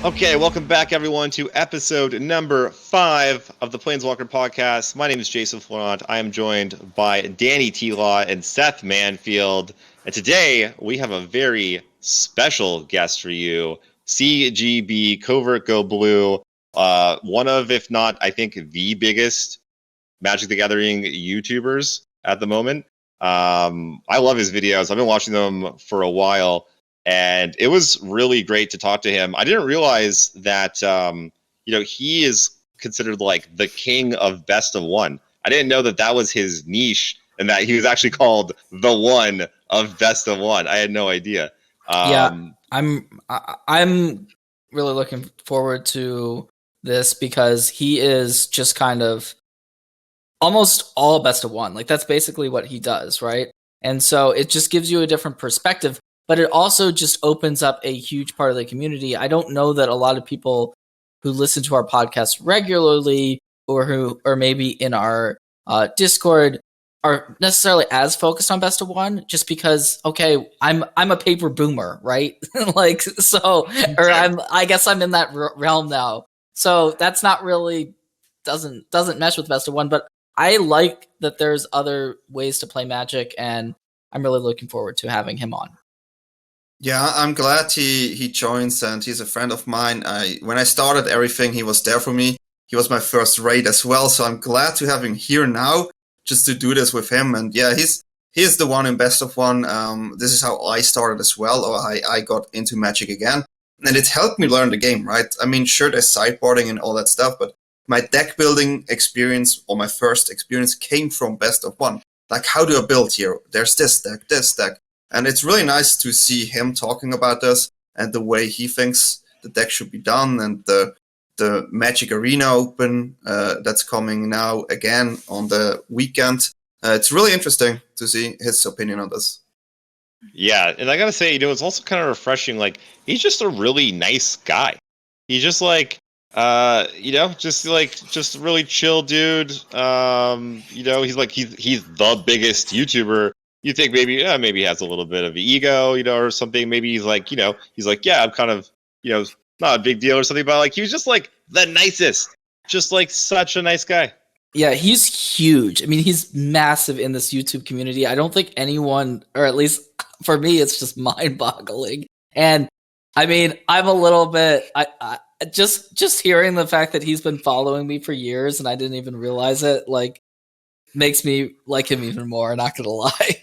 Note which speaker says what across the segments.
Speaker 1: Okay, welcome back, everyone, to episode number 5 of the Planeswalker podcast. My name is Jason Florent. I am joined by Danny T-Law and Seth Manfield. And today, we have a very special guest for you, CGB, Covert Go Blue, one of, if not, I think, the biggest Magic the Gathering YouTubers at the moment. I love his videos. I've been watching them for a while. And it was really great to talk to him. I didn't realize that, he is considered like the king of best of one. I didn't know that that was his niche and that he was actually called the one of best of one. I had no idea.
Speaker 2: I'm really looking forward to this because he is just kind of almost all best of one. Like that's basically what he does, right? And so it just gives you a different perspective. But it also just opens up a huge part of the community. I don't know that a lot of people who listen to our podcast regularly or who are maybe in our Discord are necessarily as focused on best of one just because, okay, I'm a paper boomer, right? Like, so, or I guess I'm in that realm now. So that's not really, doesn't mesh with best of one, but I like that there's other ways to play Magic and I'm really looking forward to having him on.
Speaker 3: Yeah, I'm glad he joins, and he's a friend of mine. When I started everything, he was there for me. He was my first raid as well, so I'm glad to have him here now, just to do this with him. And yeah, he's the one in best of one. This is how I started as well, or I got into Magic again, and it helped me learn the game. Right? I mean, sure, there's sideboarding and all that stuff, but my deck building experience, or my first experience, came from best of one. Like, how do I build here? There's this deck. And it's really nice to see him talking about this and the way he thinks the deck should be done, and the Magic Arena Open that's coming now again on the weekend. It's really interesting to see his opinion on this.
Speaker 1: Yeah, and I gotta say, it's also kind of refreshing. Like, he's just a really nice guy. He's just like, just really chill dude. He's the biggest YouTuber. You think maybe he has a little bit of ego, or something. Maybe he's like, yeah, I'm kind of, not a big deal or something. But like, he was just like the nicest, just like such a nice guy.
Speaker 2: Yeah, he's huge. I mean, he's massive in this YouTube community. I don't think anyone, or at least for me, it's just mind-boggling. And I mean, I'm a little bit, I just hearing the fact that he's been following me for years and I didn't even realize it, like, makes me like him even more, not gonna lie.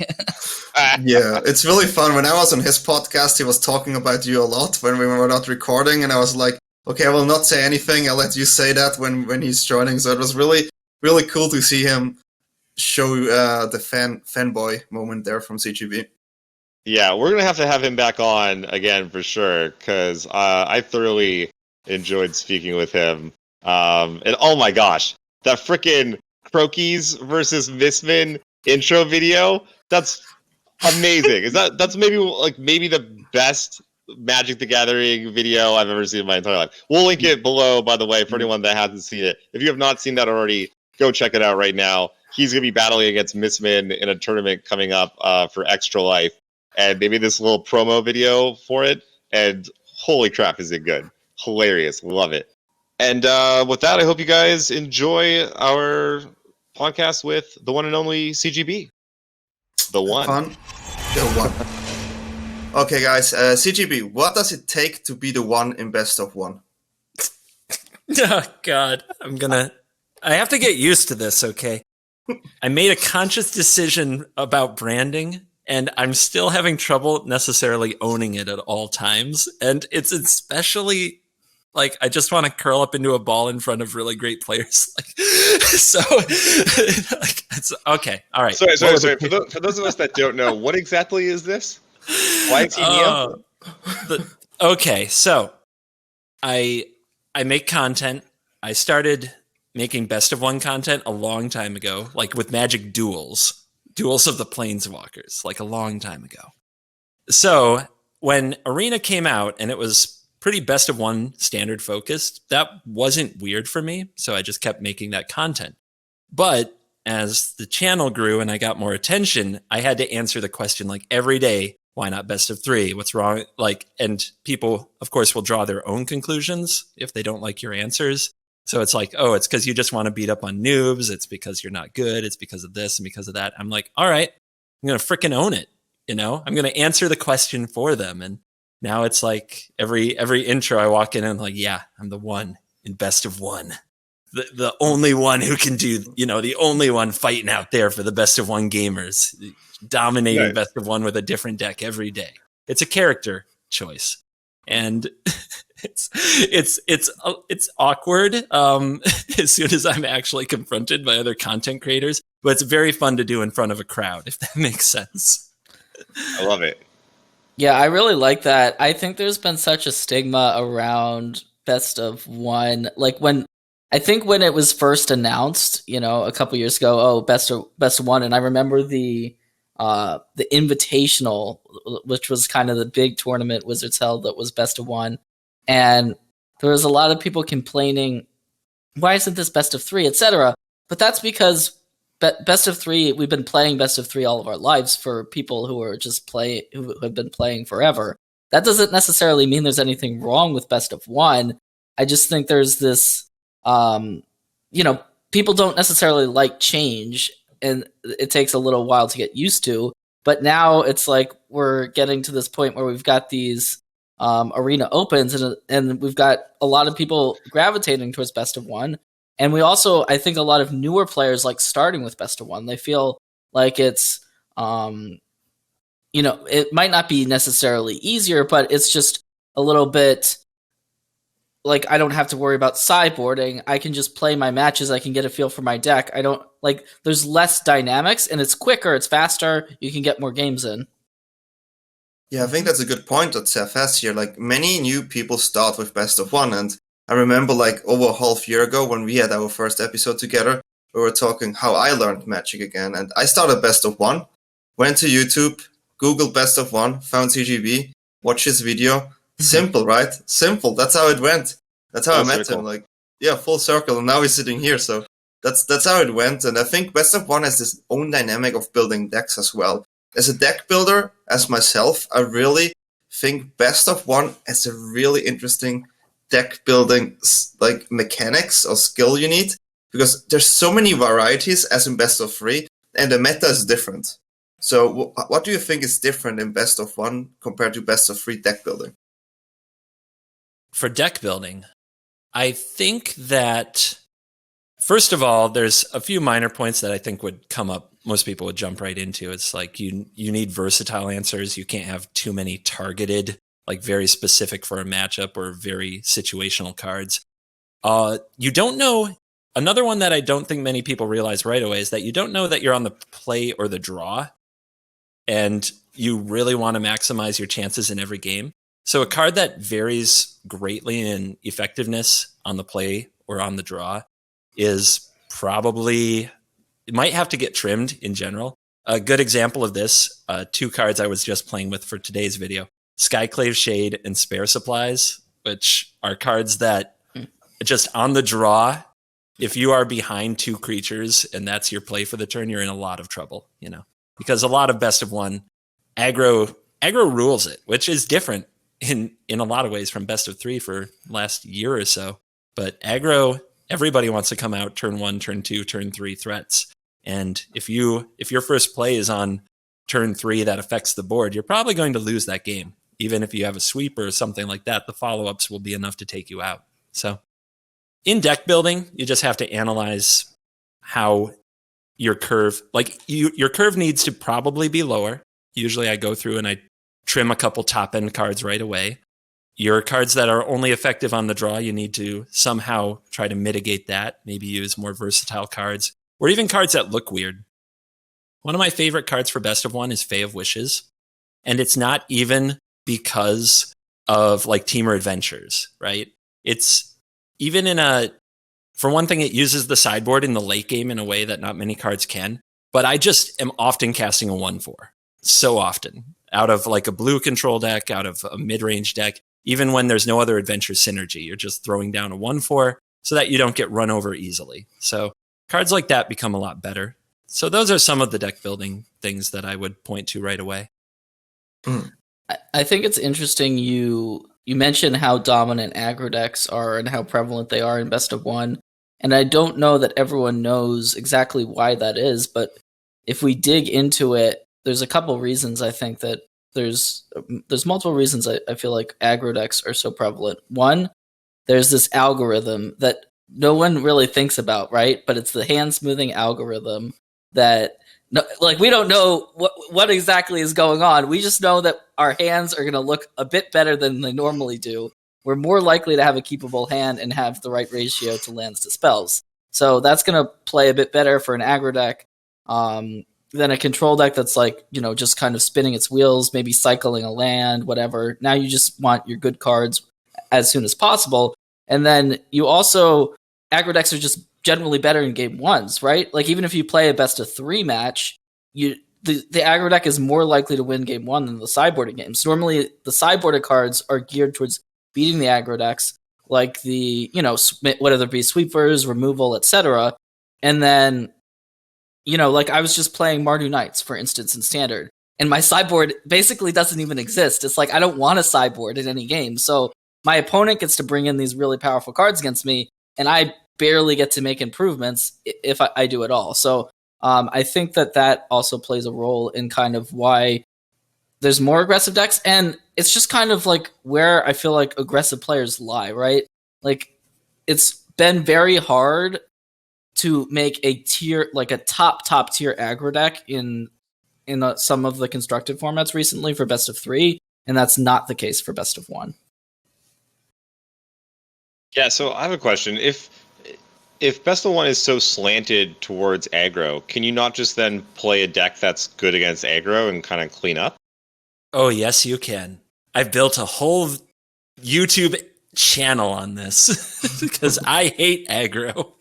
Speaker 3: Yeah, it's really fun. When I was on his podcast, he was talking about you a lot when we were not recording, and I was like, okay, I will not say anything. I'll let you say that when he's joining. So it was really, really cool to see him show the fanboy moment there from CGB.
Speaker 1: Yeah, we're going to have him back on again for sure, because I thoroughly enjoyed speaking with him. And oh my gosh, that freaking Crokies versus Mistman intro video, that's amazing. That's maybe the best Magic the Gathering video I've ever seen in my entire life. We'll link it below, by the way, for anyone that hasn't seen it. If you have not seen that already, go check it out right now. He's going to be battling against Mistman in a tournament coming up for Extra Life. And they made this little promo video for it, and holy crap, is it good. Hilarious. Love it. And with that, I hope you guys enjoy our podcast with the one and only CGB. The one.
Speaker 3: Fun. The one. Okay, guys. CGB, what does it take to be the one in best of one?
Speaker 4: Oh, God. I have to get used to this, okay? I made a conscious decision about branding, and I'm still having trouble necessarily owning it at all times. And it's especially... like, I just want to curl up into a ball in front of really great players. So, it's okay. All right.
Speaker 1: Sorry. For those of us that don't know, what exactly is this? Why is he Neo?
Speaker 4: Okay, so I make content. I started making best of one content a long time ago, like with Magic Duels of the Planeswalkers, like a long time ago. So when Arena came out and it was pretty best of one standard focused, that wasn't weird for me. So I just kept making that content. But as the channel grew and I got more attention, I had to answer the question like every day, Why not best of 3? What's wrong? Like, and people, of course, will draw their own conclusions if they don't like your answers. So it's like, oh, it's because you just want to beat up on noobs. It's because you're not good. It's because of this and because of that. I'm like, all right, I'm going to frickin' own it. You know, I'm going to answer the question for them. And now it's like every intro I walk in and I'm like, yeah, I'm the one in best of 1. The only one who can do, you know, the only one fighting out there for the best of 1 gamers, dominating
Speaker 1: Right.
Speaker 4: best of 1 with a different deck every day. It's a character choice. And it's awkward as soon as I'm actually confronted by other content creators, but it's very fun to do in front of a crowd, if that makes sense.
Speaker 1: I love it.
Speaker 2: Yeah, I really like that. I think there's been such a stigma around best of 1. Like when it was first announced, you know, a couple years ago, oh, best of 1, and I remember the Invitational, which was kind of the big tournament Wizards held that was best of 1, and there was a lot of people complaining, why isn't this best of 3, etc. But that's because best of 3, we've been playing best of 3 all of our lives for people who are just who have been playing forever. That doesn't necessarily mean there's anything wrong with best of 1. I just think there's this, you know, people don't necessarily like change, and it takes a little while to get used to. But now it's like we're getting to this point where we've got these arena opens, and we've got a lot of people gravitating towards best of 1. And we also, I think a lot of newer players like starting with best of 1. They feel like it's, you know, it might not be necessarily easier, but it's just a little bit like I don't have to worry about sideboarding. I can just play my matches. I can get a feel for my deck. I don't like, there's less dynamics, and it's quicker, it's faster. You can get more games in.
Speaker 3: Yeah, I think that's a good point that Seth has here. Like, many new people start with best of 1, and I remember like over a half year ago when we had our first episode together, we were talking how I learned Magic again, and I started best of 1, went to YouTube, Googled best of 1, found CGB, watched his video. Simple, right? Simple. That's how it went. That's how
Speaker 1: Full
Speaker 3: I met
Speaker 1: circle.
Speaker 3: him. Like, yeah, full circle. And now he's sitting here. So that's how it went. And I think best of 1 has this own dynamic of building decks as well. As a deck builder, as myself, I really think best of 1 is a really interesting deck building like mechanics or skill you need, because there's so many varieties as in best of 3, and the meta is different. So what do you think is different in best of 1 compared to best of 3 deck building?
Speaker 4: For deck building, I think that, first of all, there's a few minor points that I think would come up. Most people would jump right into. It's like you need versatile answers. You can't have too many targeted, like very specific for a matchup or very situational cards. You don't know. Another one that I don't think many people realize right away is that you don't know that you're on the play or the draw, and you really want to maximize your chances in every game. So a card that varies greatly in effectiveness on the play or on the draw is probably, it might have to get trimmed in general. A good example of this, 2 cards I was just playing with for today's video, Skyclave Shade and Spare Supplies, which are cards that just on the draw, if you are behind 2 creatures and that's your play for the turn, you're in a lot of trouble, you know, because a lot of best of 1 aggro rules it, which is different in a lot of ways from best of 3 for last year or so. But aggro, everybody wants to come out turn 1, turn 2, turn 3 threats. And if your first play is on turn 3 that affects the board, you're probably going to lose that game. Even if you have a sweep or something like that, the follow-ups will be enough to take you out. So in deck building, you just have to analyze how your curve, like your curve needs to probably be lower. Usually I go through and I trim a couple top end cards right away. Your cards that are only effective on the draw, you need to somehow try to mitigate that. Maybe use more versatile cards, or even cards that look weird. One of my favorite cards for best of 1 is Fae of Wishes. And it's not even because of like Teamer Adventures, right? It's even for one thing, it uses the sideboard in the late game in a way that not many cards can. But I just am often casting a 1/4. So often. Out of like a blue control deck, out of a mid-range deck, even when there's no other adventure synergy, you're just throwing down a 1/4 so that you don't get run over easily. So cards like that become a lot better. So those are some of the deck building things that I would point to right away.
Speaker 2: I think it's interesting you mentioned how dominant aggro decks are and how prevalent they are in best of one. And I don't know that everyone knows exactly why that is, but if we dig into it, there's a couple reasons I think that there's multiple reasons I feel like aggro decks are so prevalent. One, there's this algorithm that no one really thinks about, right? But it's the hand smoothing algorithm that like we don't know what exactly is going on. We just know that our hands are going to look a bit better than they normally do. We're more likely to have a keepable hand and have the right ratio to lands to spells. So that's going to play a bit better for an aggro deck than a control deck that's like, just kind of spinning its wheels, maybe cycling a land, whatever. Now you just want your good cards as soon as possible. And then you also, aggro decks are just generally better in game ones, right? Like even if you play a best of 3 match, the aggro deck is more likely to win game one than the sideboarded games. Normally the sideboarded cards are geared towards beating the aggro decks, like the, whether it be sweepers, removal, etc. And then, like I was just playing Mardu Knights, for instance, in Standard, and my sideboard basically doesn't even exist. It's like I don't want a sideboard in any game. So my opponent gets to bring in these really powerful cards against me, and I barely get to make improvements if I do at all. So I think that also plays a role in kind of why there's more aggressive decks, and it's just kind of like where I feel like aggressive players lie, right? Like it's been very hard to make a tier, like a top tier aggro deck in some of the constructed formats recently for best of 3, and that's not the case for best of 1.
Speaker 1: Yeah, so I have a question. If best of 1 is so slanted towards aggro, can you not just then play a deck that's good against aggro and kind of clean up?
Speaker 4: Oh, yes, you can. I've built a whole YouTube channel on this because I hate aggro.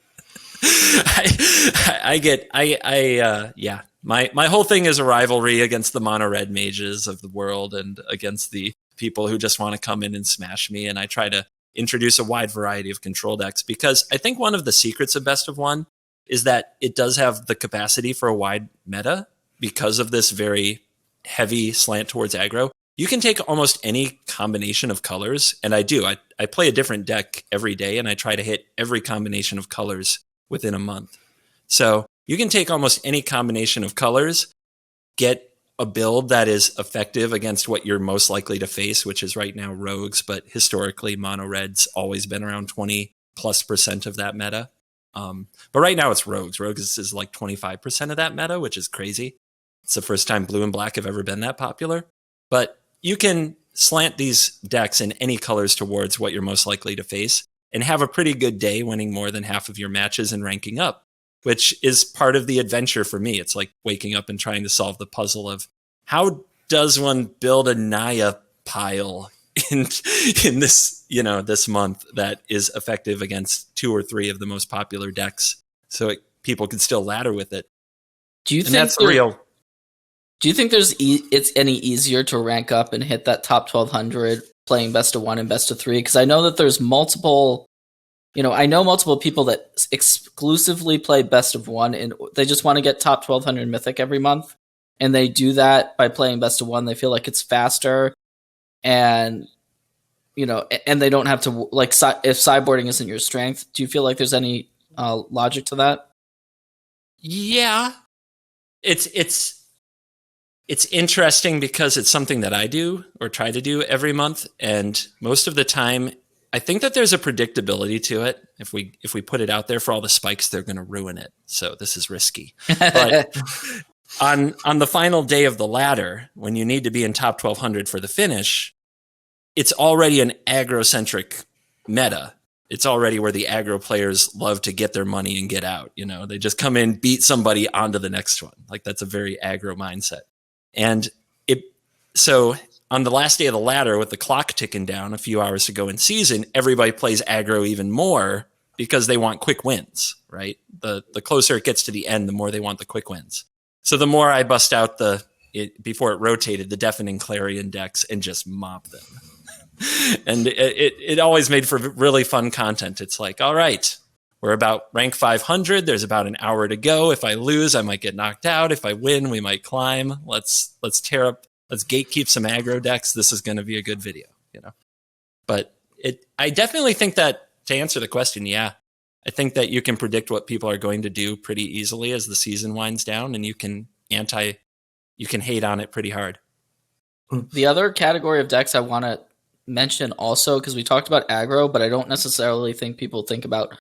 Speaker 4: My whole thing is a rivalry against the mono red mages of the world and against the people who just want to come in and smash me. And I try to introduce a wide variety of control decks because I think one of the secrets of best of 1 is that it does have the capacity for a wide meta because of this very heavy slant towards aggro. You can take almost any combination of colors, and I do. I play a different deck every day, and I try to hit every combination of colors within a month. So you can take almost any combination of colors, get a build that is effective against what you're most likely to face, which is right now rogues, but historically mono red's always been around 20+% of that meta. But right now it's rogues. Rogues is like 25% of that meta, which is crazy. It's the first time blue and black have ever been that popular. But you can slant these decks in any colors towards what you're most likely to face and have a pretty good day winning more than half of your matches and ranking up, which is part of the adventure for me. It's like waking up and trying to solve the puzzle of how does one build a Naya pile in this, this month that is effective against 2 or 3 of the most popular decks so people can still ladder with it.
Speaker 2: Do you
Speaker 4: and
Speaker 2: think
Speaker 4: that's real?
Speaker 2: Do you think it's any easier to rank up and hit that top 1200 playing best of 1 and best of 3? Because I know that there's multiple people that exclusively play best of 1 and they just want to get top 1200 mythic every month. And they do that by playing best of 1. They feel like it's faster and, and they don't have to, like, if sideboarding isn't your strength. Do you feel like there's any logic to that?
Speaker 4: Yeah. It's interesting because it's something that I do or try to do every month. And most of the time, I think that there's a predictability to it. If we put it out there for all the spikes, they're going to ruin it. So this is risky. But on the final day of the ladder, when you need to be in top 1200 for the finish, it's already an aggro-centric meta. It's already where the aggro players love to get their money and get out. They just come in, beat somebody onto the next one. Like that's a very aggro mindset. And so on the last day of the ladder with the clock ticking down a few hours to go in season, everybody plays aggro even more because they want quick wins, right? The closer it gets to the end, the more they want the quick wins. So the more I bust out before it rotated, the Deafening Clarion decks and just mop them. And it always made for really fun content. It's like, all right, we're about rank 500. There's about an hour to go. If I lose, I might get knocked out. If I win, we might climb. Let's tear up let's gatekeep some aggro decks. This is going to be a good video, But I definitely think that, to answer the question, yeah, I think that you can predict what people are going to do pretty easily as the season winds down, and you can hate on it pretty hard.
Speaker 2: The other category of decks I want to mention also, because we talked about aggro, but I don't necessarily think people think about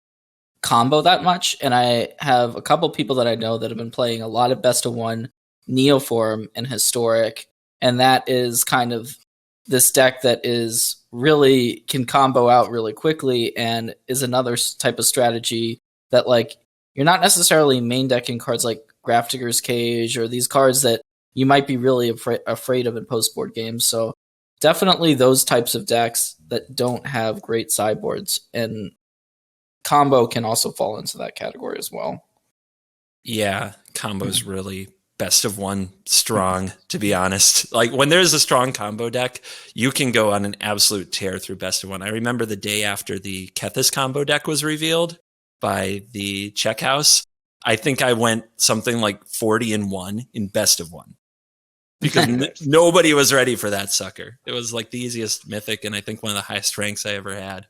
Speaker 2: combo that much. And I have a couple people that I know that have been playing a lot of best of one Neoform and Historic, and that is kind of this deck that is really can combo out really quickly and is another type of strategy that, like, you're not necessarily main decking cards like Grafdigger's Cage or these cards that you might be really afraid of in post-board games. So definitely those types of decks that don't have great sideboards, and combo can also fall into that category as well.
Speaker 4: Yeah, combo's really best of one strong, to be honest. Like, when there's a strong combo deck, you can go on an absolute tear through best of one. I remember the day after the Kethis combo deck was revealed by the Czech house, I think I went something like 40-1 in best of one. Because nobody was ready for that sucker. It was like the easiest mythic, and I think one of the highest ranks I ever had.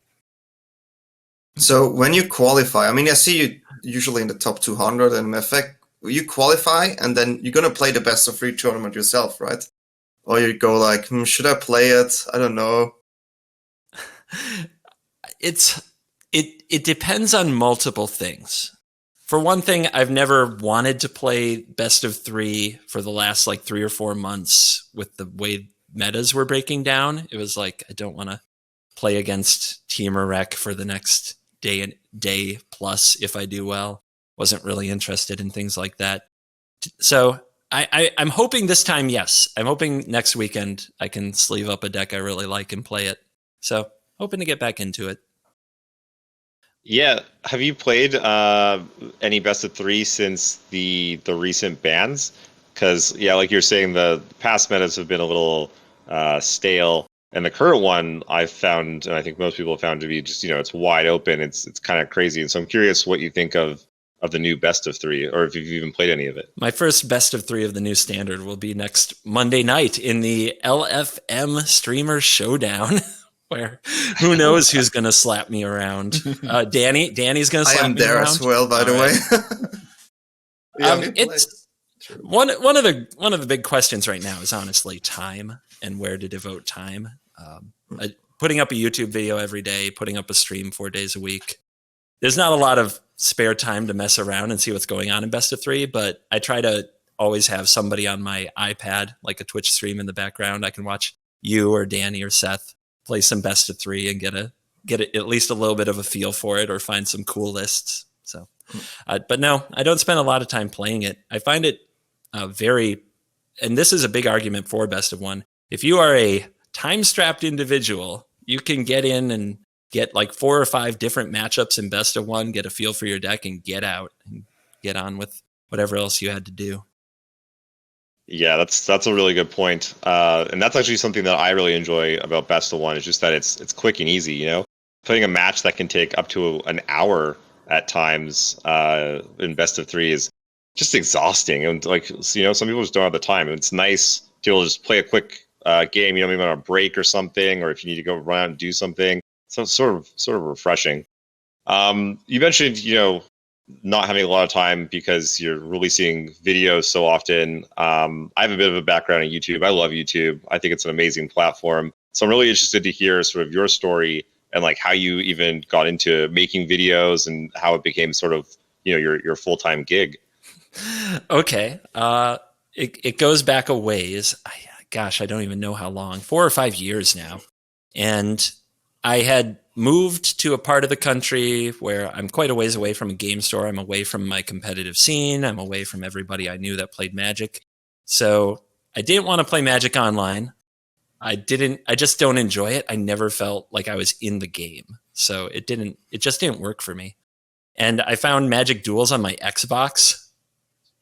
Speaker 3: So when you qualify, I mean, I see you usually in the top 200 in mythic. You qualify, and then you're going to play the best of 3 tournament yourself, right? Or you go like, should I play it? I don't know.
Speaker 4: It depends on multiple things. For one thing, I've never wanted to play best of 3 for the last like 3 or 4 months with the way metas were breaking down. It was like, I don't want to play against Team or Rec for the next day plus if I do well. Wasn't really interested in things like that. So I'm hoping this time, yes. I'm hoping next weekend I can sleeve up a deck I really like and play it. So hoping to get back into it.
Speaker 1: Yeah, have you played any best of 3 since the recent bans? Because yeah, like you're saying, the past metas have been a little stale, and the current one I've found, and I think most people have found to be just it's wide open. It's kind of crazy, and so I'm curious what you think of the new best of 3, or if you've even played any of it.
Speaker 4: My first best of 3 of the new standard will be next Monday night in the LFM Streamer Showdown. Where who knows who's going to slap me around? Danny's going to slap me around. I am
Speaker 3: there as well, by the way.
Speaker 4: It's one of the big questions right now is honestly time and where to devote time. Putting up a YouTube video every day, putting up a stream 4 days a week. There's not a lot of spare time to mess around and see what's going on in best of 3, but I try to always have somebody on my iPad, like a Twitch stream in the background. I can watch you or Danny or Seth play some best of 3 and get at least a little bit of a feel for it, or find some cool lists. So, but no, I don't spend a lot of time playing it. I find it and this is a big argument for best of one. If you are a time-strapped individual, you can get in and get like 4 or 5 different matchups in best of one, get a feel for your deck, and get out and get on with whatever else you had to do.
Speaker 1: Yeah, that's a really good point. And that's actually something that I really enjoy about best of one, is just that it's quick and easy, Playing a match that can take up to an hour at times in best of 3 is just exhausting. And like, some people just don't have the time. It's nice to be able to just play a quick game, maybe on a break or something, or if you need to go run out and do something. So it's sort of refreshing. You mentioned, not having a lot of time because you're releasing videos so often. I have a bit of a background in YouTube. I love YouTube. I think it's an amazing platform. So I'm really interested to hear sort of your story and like how you even got into making videos and how it became sort of, your full-time gig.
Speaker 4: Okay. It goes back a ways. I don't even know how long, 4 or 5 years now. And I had moved to a part of the country where I'm quite a ways away from a game store. I'm away from my competitive scene. I'm away from everybody I knew that played Magic. So I didn't want to play Magic online. I just don't enjoy it. I never felt like I was in the game. So it just didn't work for me. And I found Magic Duels on my Xbox,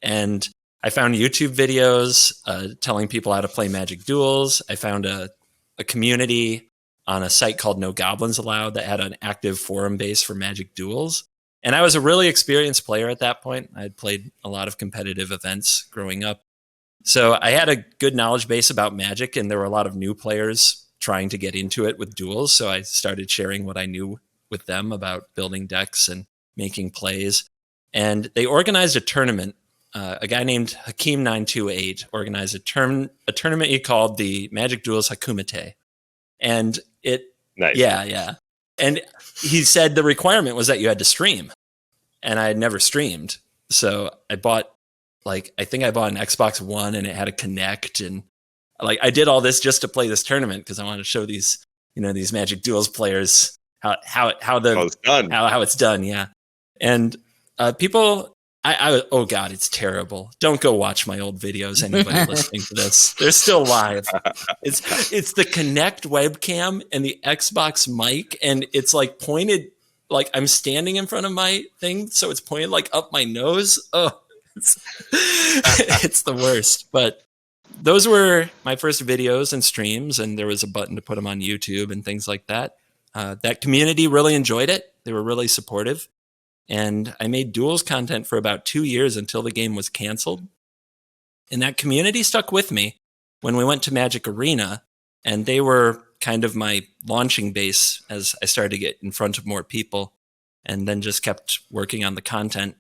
Speaker 4: and I found YouTube videos telling people how to play Magic Duels. I found a community on a site called No Goblins Allowed that had an active forum base for Magic Duels. And I was a really experienced player at that point. I had played a lot of competitive events growing up. So I had a good knowledge base about Magic, and there were a lot of new players trying to get into it with duels. So I started sharing what I knew with them about building decks and making plays. And they organized a tournament. A guy named Hakeem928 organized a tournament he called the Magic Duels Hakumite. And
Speaker 1: Nice.
Speaker 4: Yeah. And he said the requirement was that you had to stream. And I had never streamed. So I bought I think I bought an Xbox One and it had a Kinect, and I did all this just to play this tournament because I wanted to show these Magic Duels players how it's done. How it's done, yeah. And people, oh god, it's terrible. Don't go watch my old videos. Anybody listening to this, they're still live. It's the Kinect webcam and the Xbox mic, and it's pointed I'm standing in front of my thing, so it's pointed up my nose. Oh. It's the worst. But those were my first videos and streams, and there was a button to put them on YouTube and things like that. That community really enjoyed it. They were really supportive. And I made duels content for about 2 years until the game was canceled. And that community stuck with me when we went to Magic Arena, and they were kind of my launching base as I started to get in front of more people, and then just kept working on the content.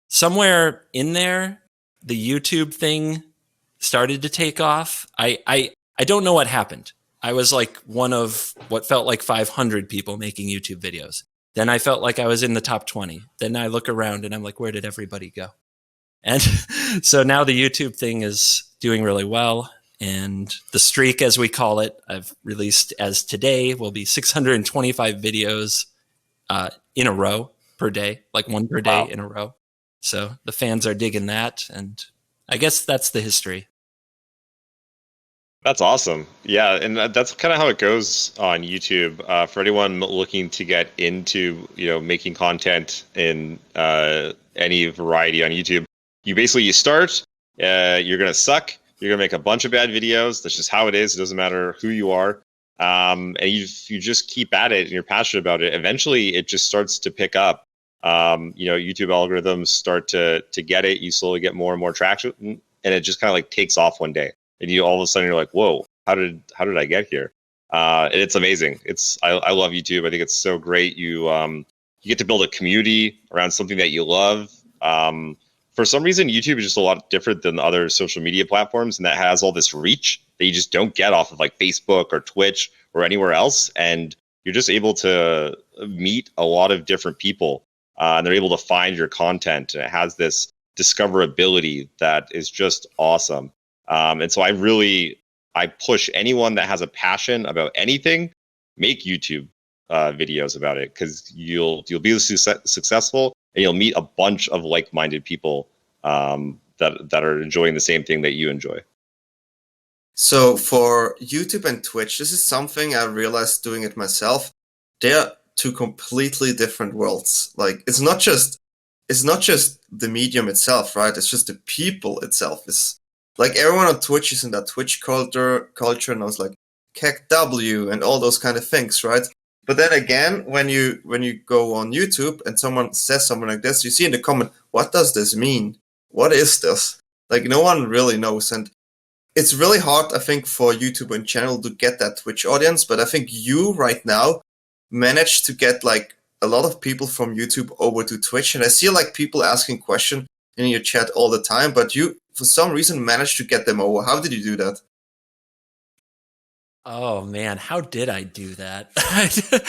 Speaker 4: Somewhere in there, the YouTube thing started to take off. I don't know what happened. I was one of what felt like 500 people making YouTube videos. Then I felt like I was in the top 20. Then I look around and I'm like, where did everybody go? And so now the YouTube thing is doing really well. And the streak, as we call it, I've released as today will be 625 videos in a row per day, one per day in a row. So the fans are digging that, and I guess that's the history.
Speaker 1: That's awesome. Yeah, and that's kind of how it goes on YouTube. For anyone looking to get into, making content in any variety on YouTube, you start, you're going to suck, you're going to make a bunch of bad videos. That's just how it is. It doesn't matter who you are. And you just keep at it and you're passionate about it. Eventually, it just starts to pick up. YouTube algorithms start to get it. You slowly get more and more traction, and it just kind of takes off one day. And you all of a sudden you're like, whoa, how did I get here? And it's amazing. I love YouTube. I think it's so great. You get to build a community around something that you love. For some reason, YouTube is just a lot different than other social media platforms, and that has all this reach that you just don't get off of Facebook or Twitch or anywhere else. And you're just able to meet a lot of different people. And they're able to find your content. And it has this discoverability that is just awesome. And so I push anyone that has a passion about anything, make YouTube videos about it, because you'll be successful and you'll meet a bunch of like-minded people that are enjoying the same thing that you enjoy.
Speaker 3: So for YouTube and Twitch, this is something I realized doing it myself. They're two completely different worlds. It's not just the medium itself, right? It's just the people itself. It's everyone on Twitch is in that Twitch culture knows KEKW and all those kind of things, right? But then again, when you go on YouTube and someone says something like this, you see in the comment, what does this mean? What is this? No one really knows. And it's really hard, I think, for YouTube in general to get that Twitch audience. But I think you right now managed to get a lot of people from YouTube over to Twitch. And I see people asking questions in your chat all the time, but you, for some reason, managed to get them over. How did you do that?
Speaker 4: Oh man, how did I do that? The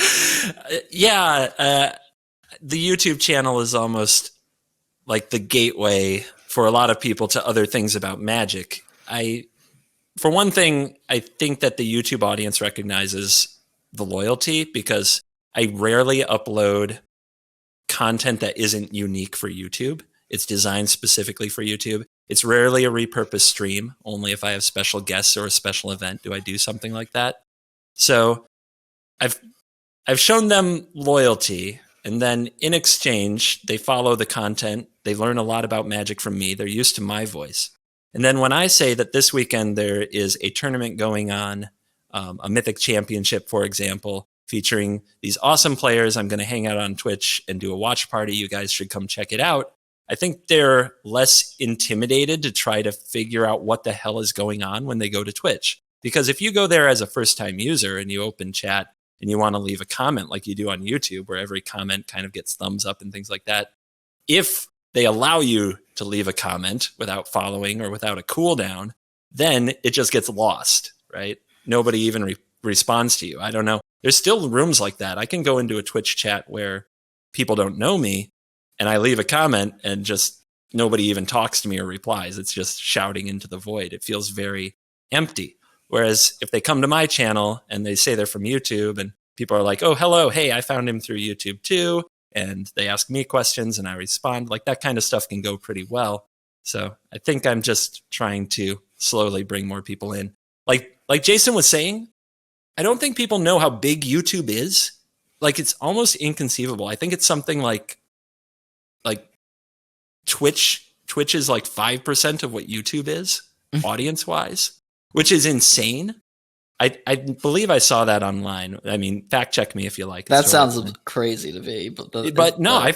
Speaker 4: YouTube channel is almost like the gateway for a lot of people to other things about Magic. For one thing, I think that the YouTube audience recognizes the loyalty because I rarely upload content that isn't unique for YouTube. It's designed specifically for YouTube. It's rarely a repurposed stream. Only if I have special guests or a special event do I do something like that. So I've shown them loyalty, and then in exchange, they follow the content. They learn a lot about Magic from me. They're used to my voice. And then when I say that this weekend there is a tournament going on, a Mythic Championship, for example, featuring these awesome players, I'm going to hang out on Twitch and do a watch party. You guys should come check it out. I think they're less intimidated to try to figure out what the hell is going on when they go to Twitch. Because if you go there as a first-time user and you open chat and you want to leave a comment like you do on YouTube, where every comment kind of gets thumbs up and things like that, if they allow you to leave a comment without following or without a cooldown, then it just gets lost, right? Nobody even responds to you. I don't know. There's still rooms like that. I can go into a Twitch chat where people don't know me and I leave a comment and just nobody even talks to me or replies. It's just shouting into the void. It feels very empty. Whereas if they come to my channel and they say they're from YouTube and people are like, oh, hello, hey, I found him through YouTube too. And they ask me questions and I respond, like that kind of stuff can go pretty well. So I think I'm just trying to slowly bring more people in. Like Jason was saying, I don't think people know how big YouTube is. Like it's almost inconceivable. I think it's something like Twitch is like 5% of what YouTube is audience wise, which is insane. I believe I saw that online. I mean, fact check me if you like.
Speaker 2: That sounds crazy to me,
Speaker 4: but no,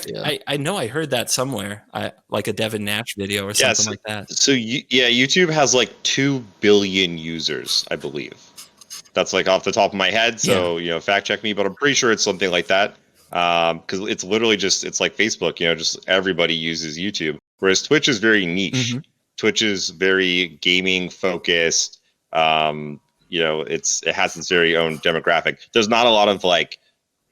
Speaker 4: I know I heard that somewhere, like a Devin Nash video or something like that.
Speaker 1: So YouTube has like 2 billion users, I believe. That's like off the top of my head. So fact check me, but I'm pretty sure it's something like that. Because it's literally it's like Facebook. Just everybody uses YouTube, whereas Twitch is very niche. Mm-hmm. Twitch is very gaming focused. It has its very own demographic. There's not a lot of like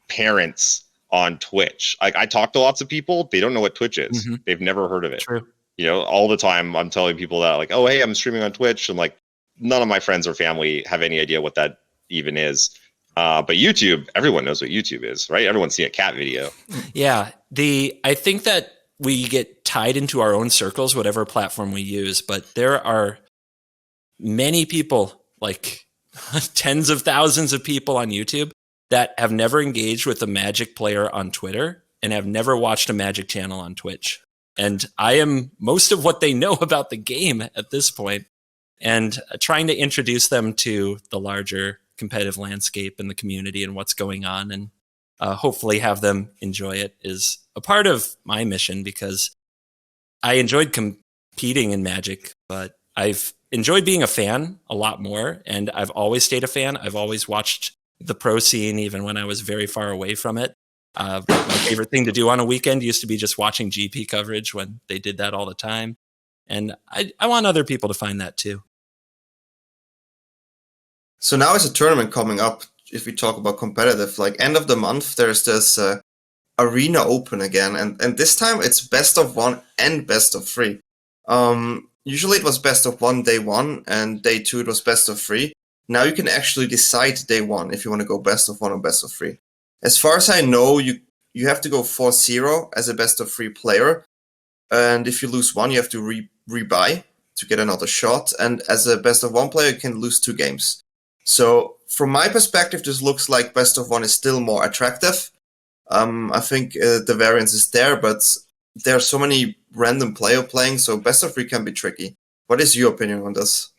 Speaker 1: parents on Twitch. Like I talk to lots of people, they don't know what Twitch is. Mm-hmm. They've never heard of it.
Speaker 4: True.
Speaker 1: All the time I'm telling people that like, oh, hey, I'm streaming on Twitch. And like none of my friends or family have any idea what that even is. But YouTube, everyone knows what YouTube is, right? Everyone's seen a cat video.
Speaker 4: Yeah. I think that we get tied into our own circles, whatever platform we use, but there are many people, like tens of thousands of people on YouTube that have never engaged with a Magic player on Twitter and have never watched a Magic channel on Twitch. And I am most of what they know about the game at this point, and trying to introduce them to the larger competitive landscape and the community and what's going on, and hopefully have them enjoy it is a part of my mission, because I enjoyed competing in Magic, but I've enjoyed being a fan a lot more, and I've always stayed a fan. I've always watched the pro scene, even when I was very far away from it. My favorite thing to do on a weekend used to be just watching GP coverage when they did that all the time. And I want other people to find that too.
Speaker 3: So now is a tournament coming up. If we talk about competitive, like end of the month, there's this Arena Open again. And this time it's best of 1 and best of 3. Usually it was best of 1 day 1, and day 2 it was best of 3. Now you can actually decide day 1 if you want to go best of 1 or best of 3. As far as I know, you have to go 4-0 as a best of 3 player. And if you lose 1, you have to rebuy to get another shot. And as a best of 1 player, you can lose 2 games. So from my perspective, this looks like best of 1 is still more attractive. I think the variance is there, but there are so many random player playing, so best of 3 can be tricky. What is your opinion on this?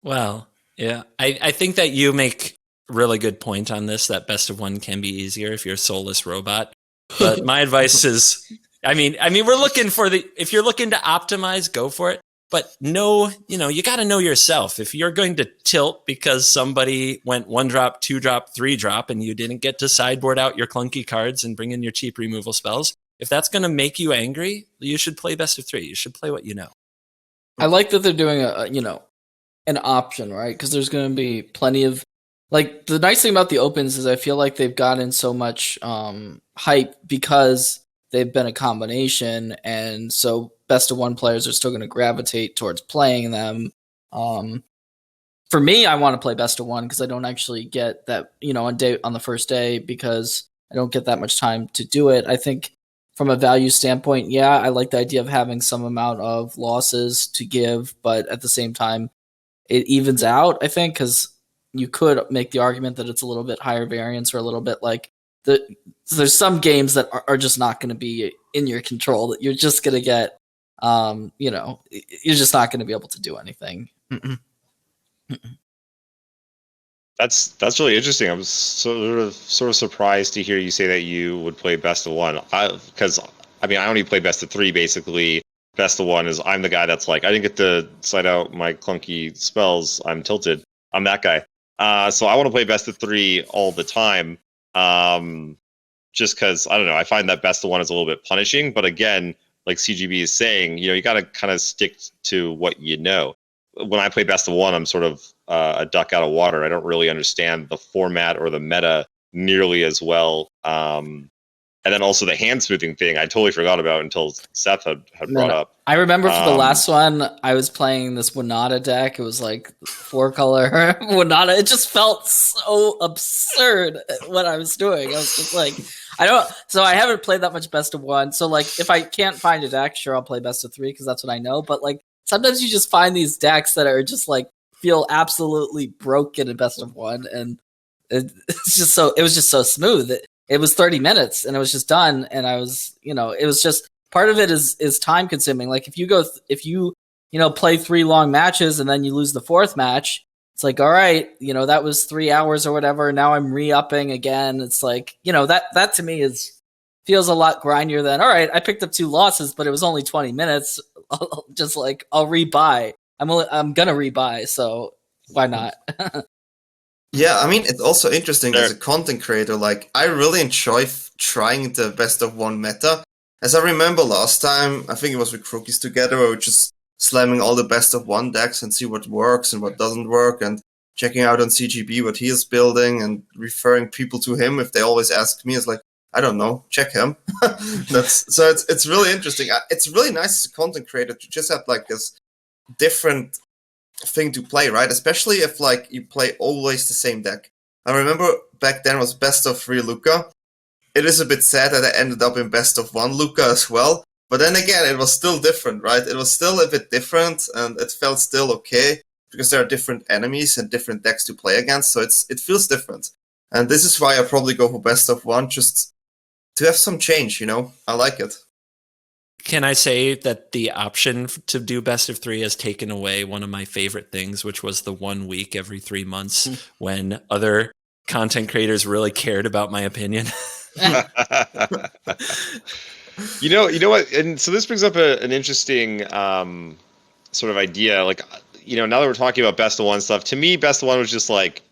Speaker 4: Well, yeah, I think that you make a really good point on this, that best of 1 can be easier if you're a soulless robot. But my advice is, I mean, we're looking if you're looking to optimize, go for it. But you got to know yourself. If you're going to tilt because somebody went 1 drop, 2 drop, 3 drop, and you didn't get to sideboard out your clunky cards and bring in your cheap removal spells, if that's going to make you angry, you should play best of 3. You should play what you know.
Speaker 2: I like that they're doing an option, right? Because there's going to be plenty of, like, the nice thing about the opens is I feel like they've gotten so much hype because they've been a combination, and so best of 1 players are still going to gravitate towards playing them. For me, I want to play best of 1 because I don't actually get that, on the first day, because I don't get that much time to do it. I think from a value standpoint, yeah, I like the idea of having some amount of losses to give, but at the same time, it evens out, I think, because you could make the argument that it's a little bit higher variance, or a little bit like there's some games that are just not going to be in your control, that you're just going to get, you're just not going to be able to do anything.
Speaker 1: That's really interesting. I was sort of surprised to hear you say that you would play best of 1, because I mean, I only play best of 3 basically. Best of 1 is I'm the guy that's like, I didn't get to cite out my clunky spells. I'm tilted. I'm that guy. So I want to play best of 3 all the time. Just because, I don't know, I find that best of 1 is a little bit punishing. But again, like CGB is saying, you got to kind of stick to what you know. When I play best of 1, I'm sort of a duck out of water. I don't really understand the format or the meta nearly as well. And then also the hand smoothing thing, I totally forgot about until Seth had brought up.
Speaker 2: I remember for the last one, I was playing this Winata deck. It was like 4-color Winata. It just felt so absurd what I was doing. I was just like, so I haven't played that much best of 1. So like, if I can't find a deck, sure, I'll play best of 3 because that's what I know. But like, sometimes you just find these decks that are just like, feel absolutely broken in best of 1. And it was just so smooth. It was 30 minutes and it was just done. And I was, it was just, part of it is time consuming. Like if you play 3 long matches and then you lose the 4th match, it's like, all right, that was 3 hours or whatever. Now I'm re-upping again. It's like, that to me feels a lot grindier than, all right, I picked up 2 losses, but it was only 20 minutes. I'll rebuy. I'm going to rebuy. So why not?
Speaker 3: Yeah, I mean, it's also interesting as a content creator. Like, I really enjoy trying the best of 1 meta. As I remember last time, I think it was with Crookies together, where we were just slamming all the best of 1 decks and see what works and what doesn't work, and checking out on CGB what he is building and referring people to him if they always ask me. It's like, I don't know, check him. It's really interesting. It's really nice as a content creator to just have like this different thing to play, right? Especially if like you play always the same deck. I remember back then was best of 3 Luca. It is a bit sad that I ended up in best of 1 Luca as well. But then again, it was still different, right? It was still a bit different and it felt still okay because there are different enemies and different decks to play against. So it feels different. And this is why I probably go for best of 1, just to have some change, I like it.
Speaker 4: Can I say that the option to do best of 3 has taken away one of my favorite things, which was the 1 week every 3 months when other content creators really cared about my opinion.
Speaker 1: You know what? And so this brings up an interesting sort of idea. Like, now that we're talking about best of 1 stuff, to me, best of 1 was just like,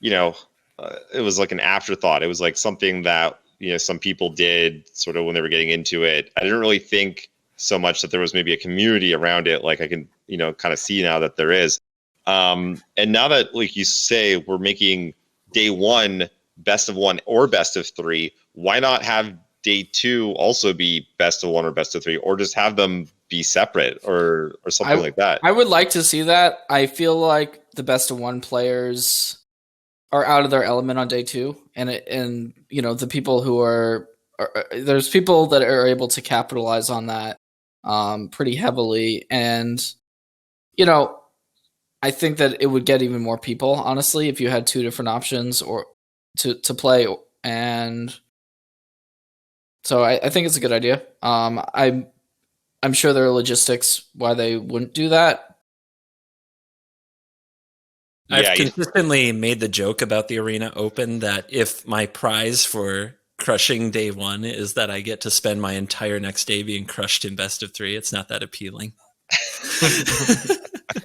Speaker 1: it was like an afterthought. It was like something that some people did sort of when they were getting into it. I didn't really think so much that there was maybe a community around it. Like I can, kind of see now that there is. And now that, like you say, we're making day 1 best of 1 or best of 3, why not have day 2 also be best of 1 or best of 3, or just have them be separate or something like that?
Speaker 2: I would like to see that. I feel like the best of 1 players are out of their element on day 2, and the people who are there's people that are able to capitalize on that pretty heavily, and I think that it would get even more people, honestly, if you had 2 different options or to play, and so I think it's a good idea. I'm sure there are logistics why they wouldn't do that.
Speaker 4: I've consistently made the joke about the Arena Open that if my prize for crushing day 1 is that I get to spend my entire next day being crushed in best of 3, it's not that appealing.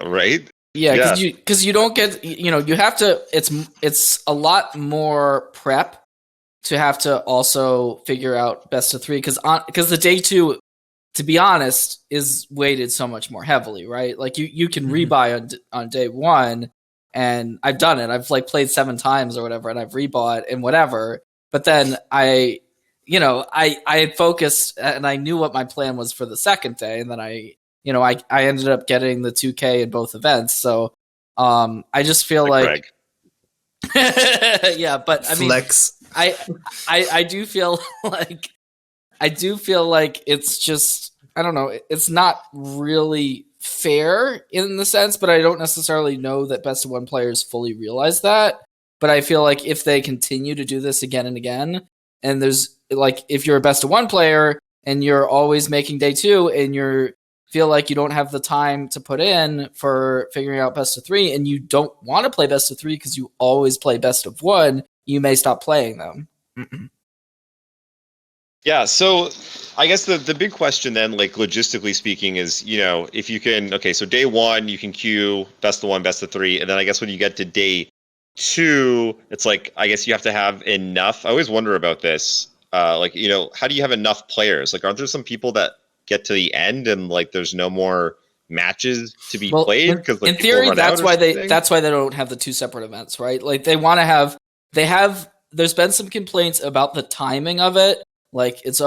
Speaker 1: Right?
Speaker 2: Yeah, because you don't get, you have to, it's a lot more prep to have to also figure out best of 3, because the day 2, to be honest, is weighted so much more heavily, right? Like you can rebuy on day 1. And I've done it. I've like played 7 times or whatever, and I've rebought and whatever. But then I had focused and I knew what my plan was for the second day, and then I ended up getting the 2K in both events. So I just feel like yeah, but I mean,
Speaker 3: Flex.
Speaker 2: I do feel like it's just, I don't know, it's not really fair in the sense, but I don't necessarily know that best of 1 players fully realize that. But I feel like if they continue to do this again and again, and there's like, if you're a best of 1 player and you're always making day 2 and you feel like you don't have the time to put in for figuring out best of 3, and you don't want to play best of 3 because you always play best of 1, you may stop playing them.
Speaker 1: Yeah, so I guess the big question then, like logistically speaking, is, if you can, okay, so day one you can queue best of one, best of three, and then I guess when you get to day two, it's like I guess you have to have enough. I always wonder about this. How do you have enough players? Like, aren't there some people that get to the end and like there's no more matches to be played because like
Speaker 2: in theory
Speaker 1: that's
Speaker 2: why they don't have the two separate events, right? Like they want to have there's been some complaints about the timing of it. Like it's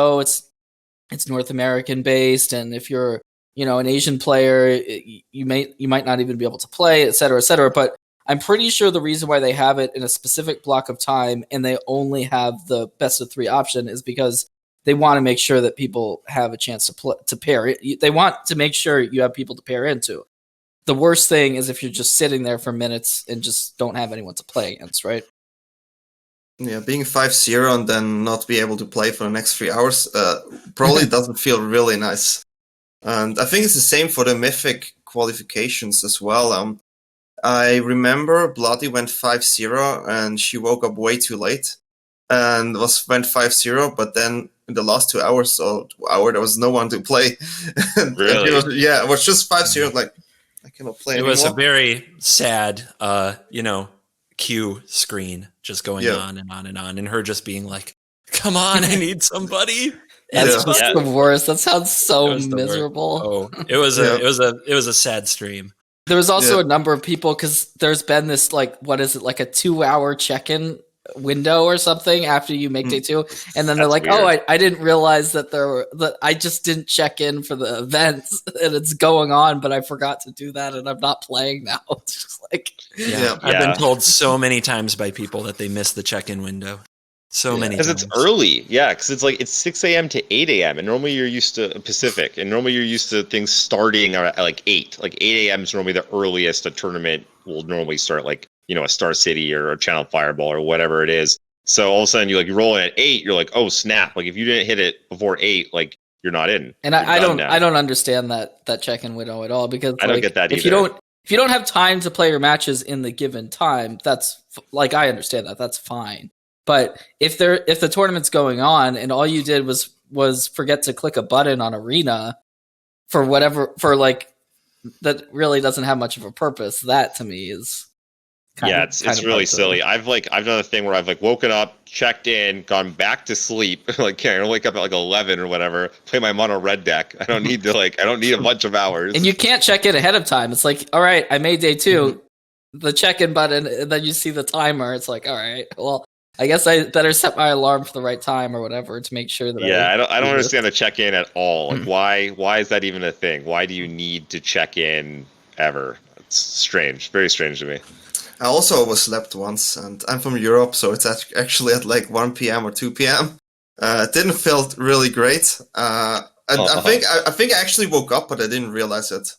Speaker 2: North American based, and if you're an Asian player, you might not even be able to play, et cetera, et cetera. But I'm pretty sure the reason why they have it in a specific block of time and they only have the best of three option is because they want to make sure that people have a chance to pair it. They want to make sure you have people to pair into. The worst thing is if you're just sitting there for minutes and just don't have anyone to play against, right?
Speaker 3: Yeah, being 5-0 and then not be able to play for the next 3 hours probably doesn't feel really nice. And I think it's the same for the Mythic qualifications as well. I remember Bloody went 5-0 and she woke up way too late and went 5-0, but then in the last 2 hours there was no one to play.
Speaker 1: Really?
Speaker 3: It was just 5-0, like I cannot play anymore.
Speaker 4: It was a very sad queue screen just going on and on and on, and her just being like, come on, I need somebody.
Speaker 2: That's just the worst. That sounds so miserable.
Speaker 4: Oh, it was a sad stream.
Speaker 2: There was also a number of people, because there's been this, like, what is it, like a 2-hour check-in window or something after you make day two, and then they're like, weird. I didn't realize that I just didn't check in for the events and it's going on, but I forgot to do that and I'm not playing now. It's just like,
Speaker 4: I've been told so many times by people that they missed the check-in window. So many times.
Speaker 1: Because it's early. Yeah, because it's 6 a.m. to 8 a.m. and normally you're used to Pacific, and normally you're used to things starting at like 8. Like 8 a.m. is normally the earliest a tournament will normally start, like, a Star City or a Channel Fireball or whatever it is. So all of a sudden you roll in at 8, you're like, oh snap. Like if you didn't hit it before 8, like you're not in.
Speaker 2: And I don't understand that check-in window at all, because
Speaker 1: I don't get that
Speaker 2: if
Speaker 1: either.
Speaker 2: If you don't have time to play your matches in the given time, that's like, I understand that's fine. But if the tournament's going on and all you did was forget to click a button on Arena for that really doesn't have much of a purpose, that to me is
Speaker 1: it's really silly. I've done a thing where I've woken up, checked in, gone back to sleep. Like, I don't wake up at 11 or whatever, play my mono red deck. I don't need a bunch of hours.
Speaker 2: And you can't check in ahead of time. It's like, all right, I made day 2, the check-in button, and then you see the timer. It's like, all right, well, I guess I better set my alarm for the right time or whatever to make sure that.
Speaker 1: Yeah, I don't understand the check-in at all. Like, why is that even a thing? Why do you need to check in ever? It's strange, very strange to me.
Speaker 3: I also overslept once, and I'm from Europe, so it's actually at 1 p.m. or 2 p.m. It didn't feel really great. I think I actually woke up, but I didn't realize it.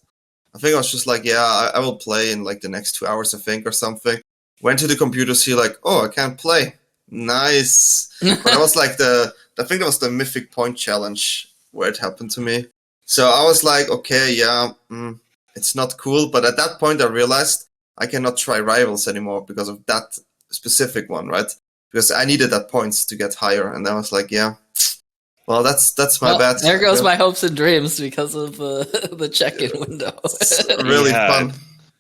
Speaker 3: I think I was just like, I will play in the next 2 hours, I think, or something. Went to the computer, see I can't play. Nice. But that was I think that was the Mythic Point Challenge where it happened to me. So I was like, okay, it's not cool. But at that point I realized I cannot try Rivals anymore because of that specific one, right? Because I needed that points to get higher. And I was like, well, that's my bad.
Speaker 2: There goes my hopes and dreams because of the check-in window.
Speaker 3: It's really fun.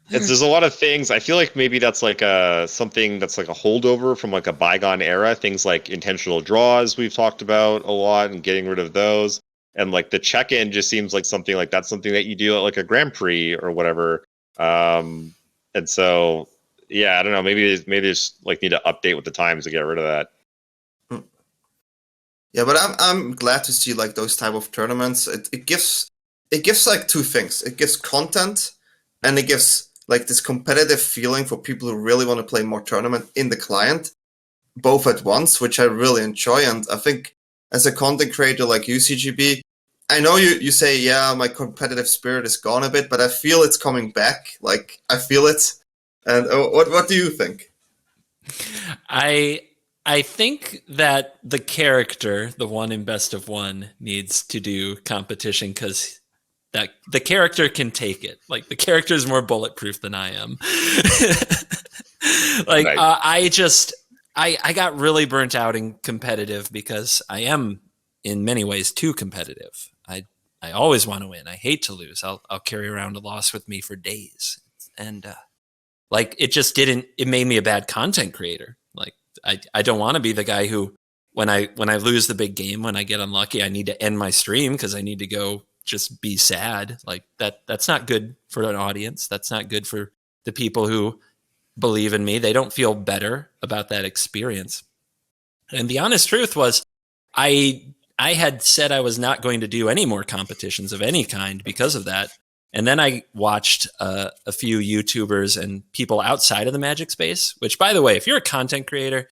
Speaker 1: There's a lot of things. I feel like maybe that's something that's a holdover from a bygone era. Things like intentional draws we've talked about a lot and getting rid of those. And the check-in just seems like something that's something that you do at a Grand Prix or whatever. And so, I don't know. Maybe they just need to update with the times to get rid of that.
Speaker 3: Yeah, but I'm glad to see those type of tournaments. It gives two things. It gives content, and it gives this competitive feeling for people who really want to play more tournament in the client, both at once, which I really enjoy. And I think as a content creator like you, CGB, I know you say, my competitive spirit is gone a bit, but I feel it's coming back. I feel it. And what do you think?
Speaker 4: I think that the character, the one in Best of One, needs to do competition because that the character can take it. The character is more bulletproof than I am. I got really burnt out in competitive because I am in many ways too competitive. I always want to win. I hate to lose. I'll carry around a loss with me for days. And like it made me a bad content creator. Like I don't want to be the guy who when I lose the big game, when I get unlucky, I need to end my stream because I need to go just be sad. Like that's not good for an audience. That's not good for the people who believe in me. They don't feel better about that experience. And the honest truth was I had said I was not going to do any more competitions of any kind because of that. And then I watched a few YouTubers and people outside of the Magic space, which, by the way, if you're a content creator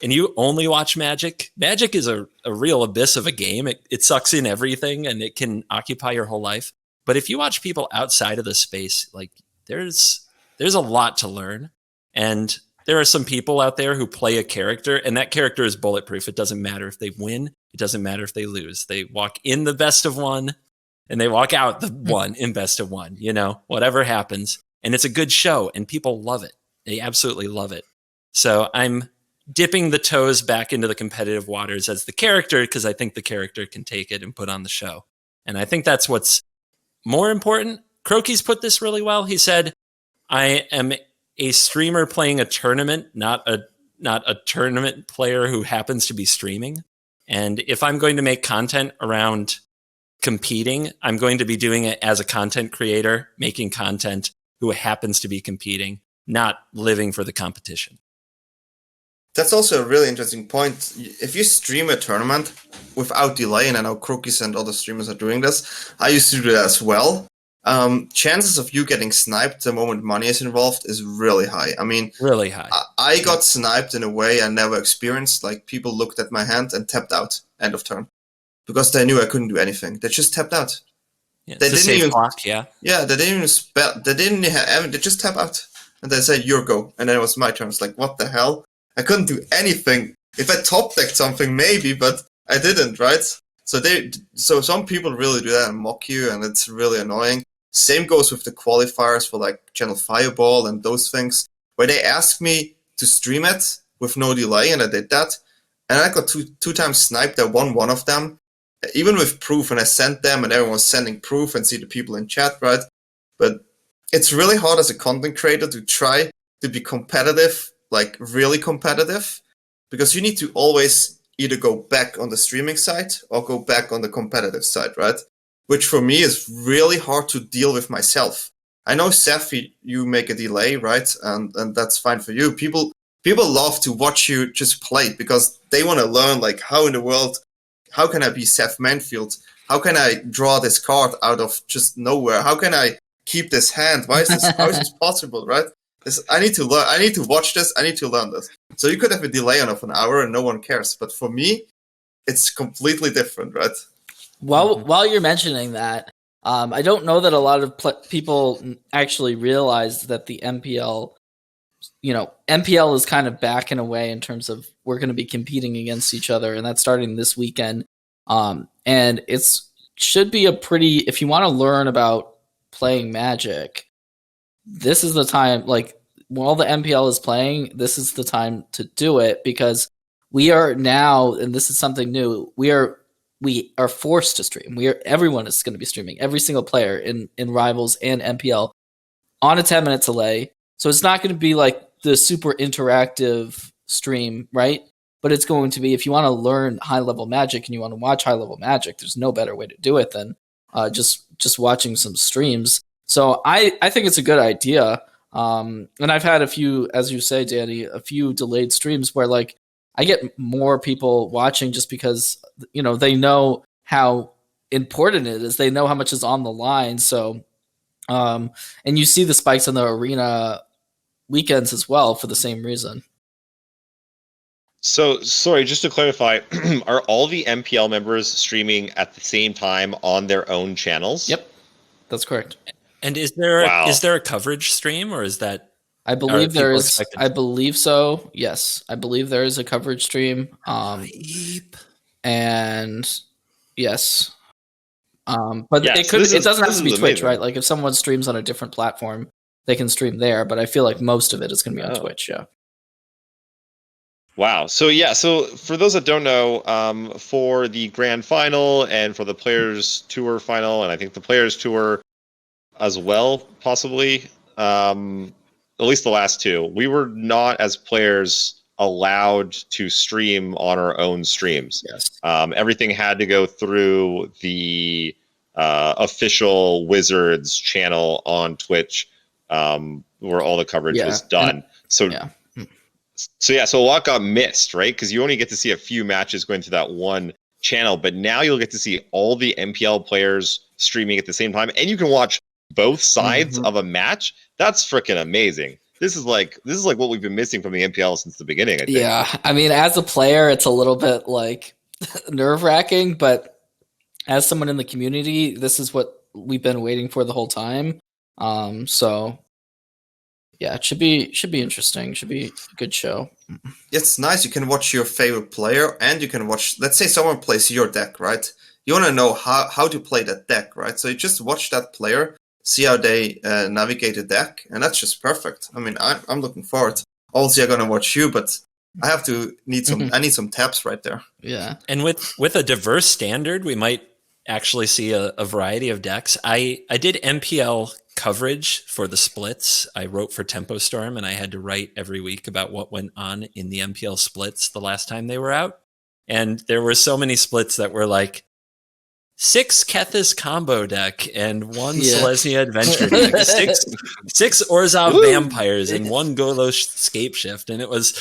Speaker 4: and you only watch Magic is a real abyss of a game. It sucks in everything and it can occupy your whole life. But if you watch people outside of the space, like there's a lot to learn. And there are some people out there who play a character and that character is bulletproof. It doesn't matter if they win. It doesn't matter if they lose. They walk in the best of one and they walk out the one in best of one, whatever happens. And it's a good show and people love it. They absolutely love it. So I'm dipping the toes back into the competitive waters as the character because I think the character can take it and put on the show. And I think that's what's more important. Croaky's put this really well. He said, I am a streamer playing a tournament, not a tournament player who happens to be streaming. And if I'm going to make content around competing, I'm going to be doing it as a content creator, making content who happens to be competing, not living for the competition.
Speaker 3: That's also a really interesting point. If you stream a tournament without delay, and I know Crookies and other streamers are doing this, I used to do that as well. Chances of you getting sniped the moment money is involved is really high. I mean, really high. I got sniped in a way I never experienced. Like people looked at my hand and tapped out end of turn because they knew I couldn't do anything. They just tapped out.
Speaker 4: Yeah,
Speaker 3: they didn't even
Speaker 4: clock, yeah.
Speaker 3: Yeah, they didn't even spell. They didn't have. They just tap out and they said your go, and then it was my turn. It's like what the hell? I couldn't do anything. If I top decked something, maybe, but I didn't. Right? So some people really do that and mock you, and it's really annoying. Same goes with the qualifiers for like Channel Fireball and those things, where they asked me to stream it with no delay, and I did that. And I got two times sniped. I won one of them, even with proof, and I sent them, and everyone was sending proof and see the people in chat, right? But it's really hard as a content creator to try to be competitive, like really competitive, because you need to always either go back on the streaming side or go back on the competitive side, right? Which for me is really hard to deal with myself. I know, Seth, you make a delay, right? And that's fine for you. People love to watch you just play because they want to learn, like, how in the world, how can I be Seth Manfield? How can I draw this card out of just nowhere? How can I keep this hand? How is this possible, right? I need to learn. I need to watch this. I need to learn this. So you could have a delay of an hour and no one cares. But for me, it's completely different, right?
Speaker 2: While you're mentioning that, I don't know that a lot of people actually realize that the MPL, MPL is kind of back in a way in terms of we're going to be competing against each other, and that's starting this weekend. And should be if you want to learn about playing Magic, this is the time, like, while the MPL is playing, this is the time to do it, because we are now, and this is something new, we are forced to stream. Everyone is going to be streaming. Every single player in Rivals and MPL on a 10-minute delay. So it's not going to be like the super interactive stream, right? But it's going to be, if you want to learn high-level Magic and you want to watch high-level Magic, there's no better way to do it than just watching some streams. So I think it's a good idea. And I've had a few, as you say, Danny, a few delayed streams where, like, I get more people watching just because, they know how important it is. They know how much is on the line. So, and you see the spikes on the arena weekends as well for the same reason.
Speaker 1: So, sorry, just to clarify, are all the MPL members streaming at the same time on their own channels?
Speaker 2: Yep, that's correct.
Speaker 4: And is there a coverage stream, or is that?
Speaker 2: I believe there is. I believe so. Yes, I believe there is a coverage stream. And yes, but
Speaker 1: yeah,
Speaker 2: it doesn't have to be Twitch, right? Like if someone streams on a different platform, they can stream there. But I feel like most of it is going to be on Twitch. Yeah.
Speaker 1: Wow. So for those that don't know, for the grand final and for the Players Tour final, and I think the Players Tour as well, possibly, at least the last two, we were not as players allowed to stream on our own streams.
Speaker 2: Yes.
Speaker 1: Everything had to go through the official Wizards channel on Twitch, where all the coverage was done. So a lot got missed, right? Because you only get to see a few matches going through that one channel, but now you'll get to see all the MPL players streaming at the same time, and you can watch both sides of a match. That's freaking amazing. This is like what we've been missing from the MPL since the beginning, I think.
Speaker 2: Yeah, I mean, as a player, it's a little bit like nerve-wracking, but as someone in the community, this is what we've been waiting for the whole time. So yeah, it should be interesting. Should be a good show.
Speaker 3: It's nice. You can watch your favorite player, and you can watch. Let's say someone plays your deck, right? You want to know how to play that deck, right? So you just watch that player, see how they navigate the deck, and that's just perfect. I mean, I'm looking forward. Also, I'm gonna watch you, but I need some tabs right there.
Speaker 2: Yeah,
Speaker 4: and with a diverse standard, we might actually see a variety of decks. I did MPL coverage for the splits. I wrote for Tempo Storm, and I had to write every week about what went on in the MPL splits the last time they were out. And there were so many splits that were like 6 Kethis combo deck and 1 Selesnya Adventure deck, 6 Orzhov Vampires and 1 Golosh Scapeshift. And it was,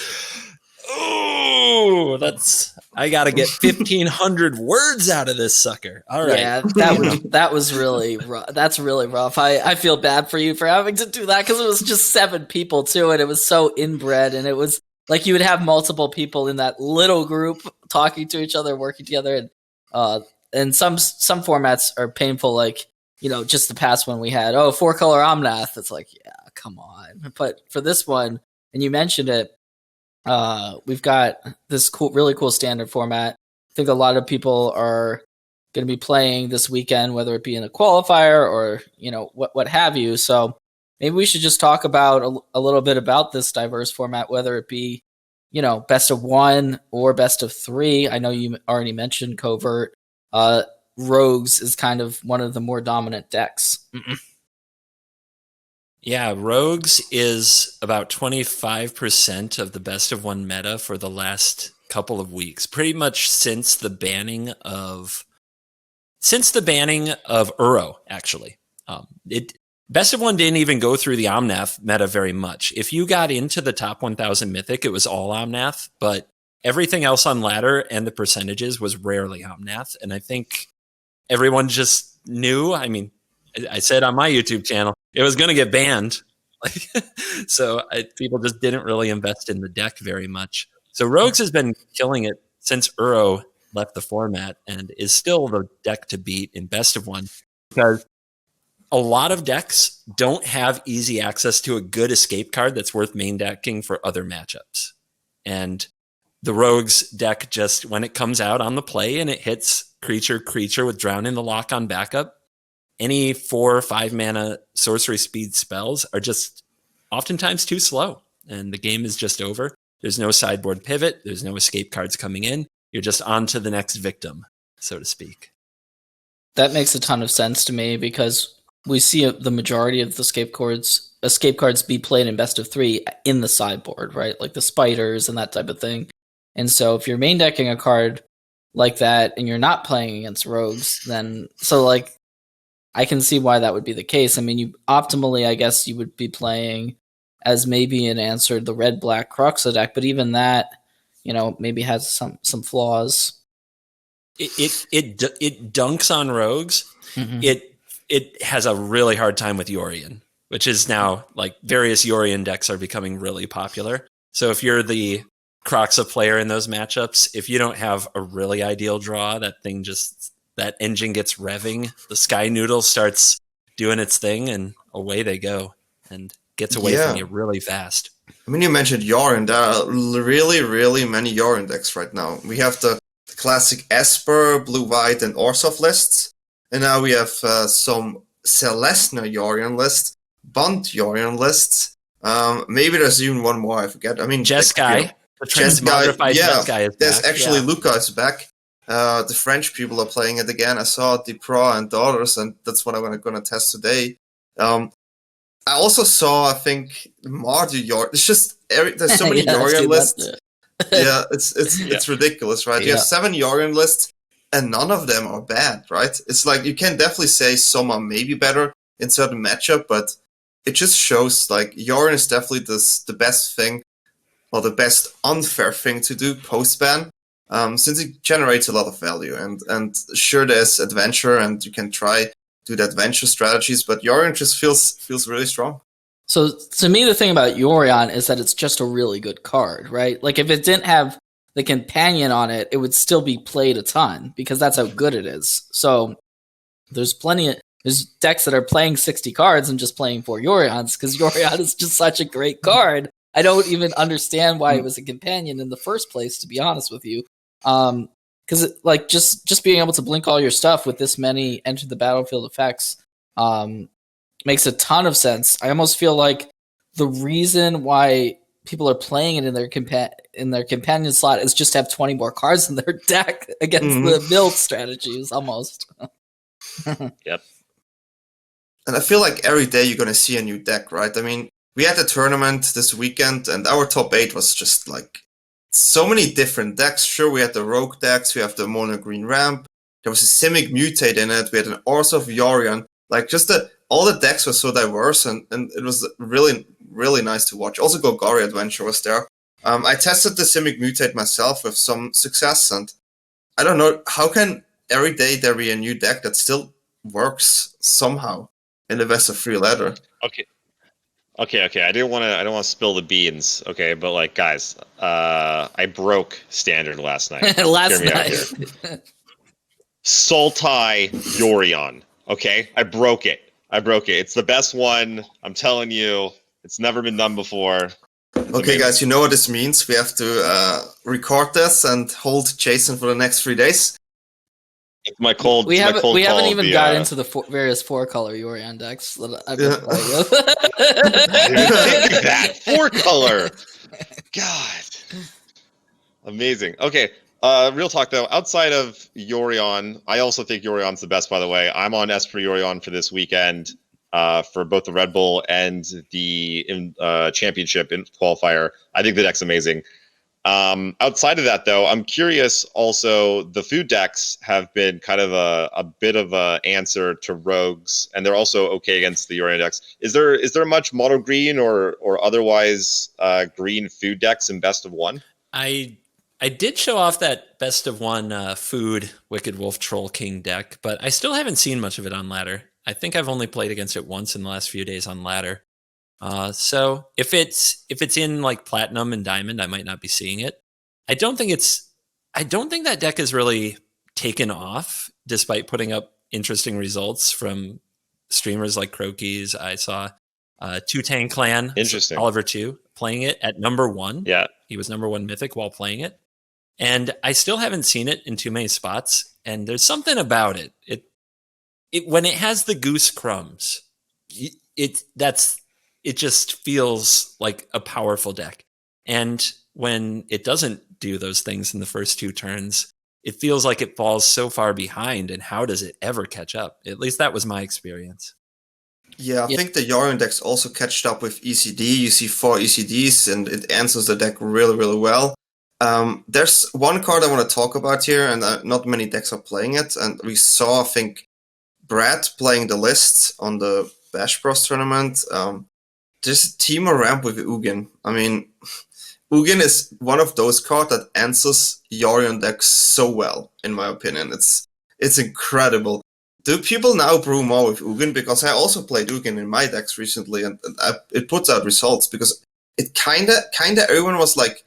Speaker 4: I got to get 1,500 words out of this sucker. All right.
Speaker 2: Yeah, that was really rough. That's really rough. I feel bad for you for having to do that because it was just 7 people too, and it was so inbred, and it was like you would have multiple people in that little group talking to each other, working together, and some formats are painful, like, you know, just the past one we had. 4-color Omnath. It's like, yeah, come on. But for this one, and you mentioned it, we've got this really cool standard format. I think a lot of people are going to be playing this weekend, whether it be in a qualifier or, you know, what have you. So maybe we should just talk about a little bit about this diverse format, whether it be, you know, best of 1 or best of 3. I know you already mentioned Covert. Rogues is kind of one of the more dominant decks.
Speaker 4: Yeah, Rogues is about 25% of the best of 1 meta for the last couple of weeks, pretty much since the banning of Uro, actually. Best of 1 didn't even go through the Omnath meta very much. If you got into the top 1,000 Mythic, it was all Omnath, but everything else on ladder and the percentages was rarely Omnath, and I think everyone just knew. I mean, I said on my YouTube channel, it was going to get banned. So people just didn't really invest in the deck very much. So Rogues has been killing it since Uro left the format and is still the deck to beat in best of 1 because a lot of decks don't have easy access to a good escape card that's worth main decking for other matchups. And the Rogues deck, just when it comes out on the play and it hits creature with Drown in the Lock on backup, any 4 or 5 mana sorcery speed spells are just oftentimes too slow, and the game is just over. There's no sideboard pivot. There's no escape cards coming in. You're just on to the next victim, so to speak.
Speaker 2: That makes a ton of sense to me because we see the majority of the escape cards be played in best of 3 in the sideboard, right? Like the spiders and that type of thing. And so if you're main decking a card like that and you're not playing against rogues, then I can see why that would be the case. I mean, optimally, I guess you would be playing as maybe an answer to the red-black Croxa deck, but even that, you know, maybe has some flaws.
Speaker 4: It dunks on rogues. Mm-hmm. It has a really hard time with Yorion, which is now like various Yorion decks are becoming really popular. So if you're the Croxa player in those matchups, if you don't have a really ideal draw, that engine gets revving, the Sky Noodle starts doing its thing, and away they go, and gets away from you really fast.
Speaker 3: I mean, you mentioned Yorion. There are really, really many Yorion decks right now. We have the classic Esper, Blue, White, and Orzhov lists, and now we have some Selesnya Yorion lists, Bunt Yorion lists. Maybe there's even one more, I forget. I mean,
Speaker 4: Jeskai. The
Speaker 3: chess guy.
Speaker 4: transmogrified
Speaker 3: Yeah,
Speaker 4: chess guy is
Speaker 3: there's
Speaker 4: back.
Speaker 3: actually Luca is back. The French people are playing it again. I saw Depro and Daughters, and that's what I'm gonna test today. I also saw, I think, Mardu Yor. It's just there's so many Yorion lists. Yeah, it's ridiculous, right? You have 7 Yorion lists, and none of them are bad, right? It's like you can definitely say some are maybe better in certain matchup, but it just shows like Yorion is definitely the best thing, or the best unfair thing to do post-ban, since it generates a lot of value. And sure, there's adventure, and you can try do the adventure strategies, but Yorion just feels really strong.
Speaker 2: So to me, the thing about Yorion is that it's just a really good card, right? Like if it didn't have the companion on it, it would still be played a ton because that's how good it is. So there's decks that are playing 60 cards and just playing 4 Yorions because Yorion is just such a great card. I don't even understand why it was a companion in the first place, to be honest with you. Because like just being able to blink all your stuff with this many enter the battlefield effects makes a ton of sense. I almost feel like the reason why people are playing it in their companion slot is just to have 20 more cards in their deck against the build strategies, almost.
Speaker 1: Yep.
Speaker 3: And I feel like every day you're going to see a new deck, right? I mean, we had a tournament this weekend, and our top 8 was just like so many different decks. Sure, we had the Rogue decks, we have the Mono Green Ramp, there was a Simic Mutate in it, we had an Orzhov Yorion. Like, just all the decks were so diverse, and it was really, really nice to watch. Also, Golgari Adventure was there. I tested the Simic Mutate myself with some success, and I don't know, how can every day there be a new deck that still works somehow in the best of 3 ladder?
Speaker 1: Okay. I don't want to spill the beans. Okay, but like, guys, I broke Standard last night.
Speaker 2: Last
Speaker 1: Hear me out
Speaker 2: night.
Speaker 1: here. Sultai Yorion. Okay, I broke it. It's the best one. I'm telling you, it's never been done before.
Speaker 3: Okay, guys, you know what this means. We have to record this and hold Jason for the next 3 days.
Speaker 1: It's my cold.
Speaker 2: We haven't even got into the various 4-color Yorion decks that I've been playing.
Speaker 1: I didn't think of that 4-color. God, amazing. Okay, real talk though. Outside of Yorion, I also think Yorion's the best. By the way, I'm on Esper Yorion for this weekend. For both the Red Bull and the championship in qualifier. I think the deck's amazing. Outside of that, though, I'm curious also, the food decks have been kind of a bit of an answer to rogues, and they're also okay against the Yorion decks. Is there much mono green or otherwise green food decks in best of 1?
Speaker 4: I did show off that best of 1 food Wicked Wolf Troll King deck, but I still haven't seen much of it on ladder. I think I've only played against it once in the last few days on ladder. So if it's in like platinum and diamond, I might not be seeing it. I don't think that deck has really taken off, despite putting up interesting results from streamers like Crokies. I saw Two Tang Clan,
Speaker 1: interesting,
Speaker 4: Oliver 2 playing it at number 1.
Speaker 1: Yeah,
Speaker 4: he was number 1 mythic while playing it, and I still haven't seen it in too many spots. And there's something about it. It when it has the goose crumbs, it just feels like a powerful deck. And when it doesn't do those things in the first 2 turns, it feels like it falls so far behind. And how does it ever catch up? At least that was my experience.
Speaker 3: Yeah, I think the Yorion decks also catched up with ECD. You see 4 ECDs, and it answers the deck really, really well. There's one card I want to talk about here, and not many decks are playing it. And we saw, I think, Brad playing the list on the Bash Bros tournament. There's a Teemo ramp with Ugin. I mean, Ugin is one of those cards that answers Yorion decks so well, in my opinion. It's incredible. Do people now brew more with Ugin? Because I also played Ugin in my decks recently, and it puts out results, because it kinda everyone was like,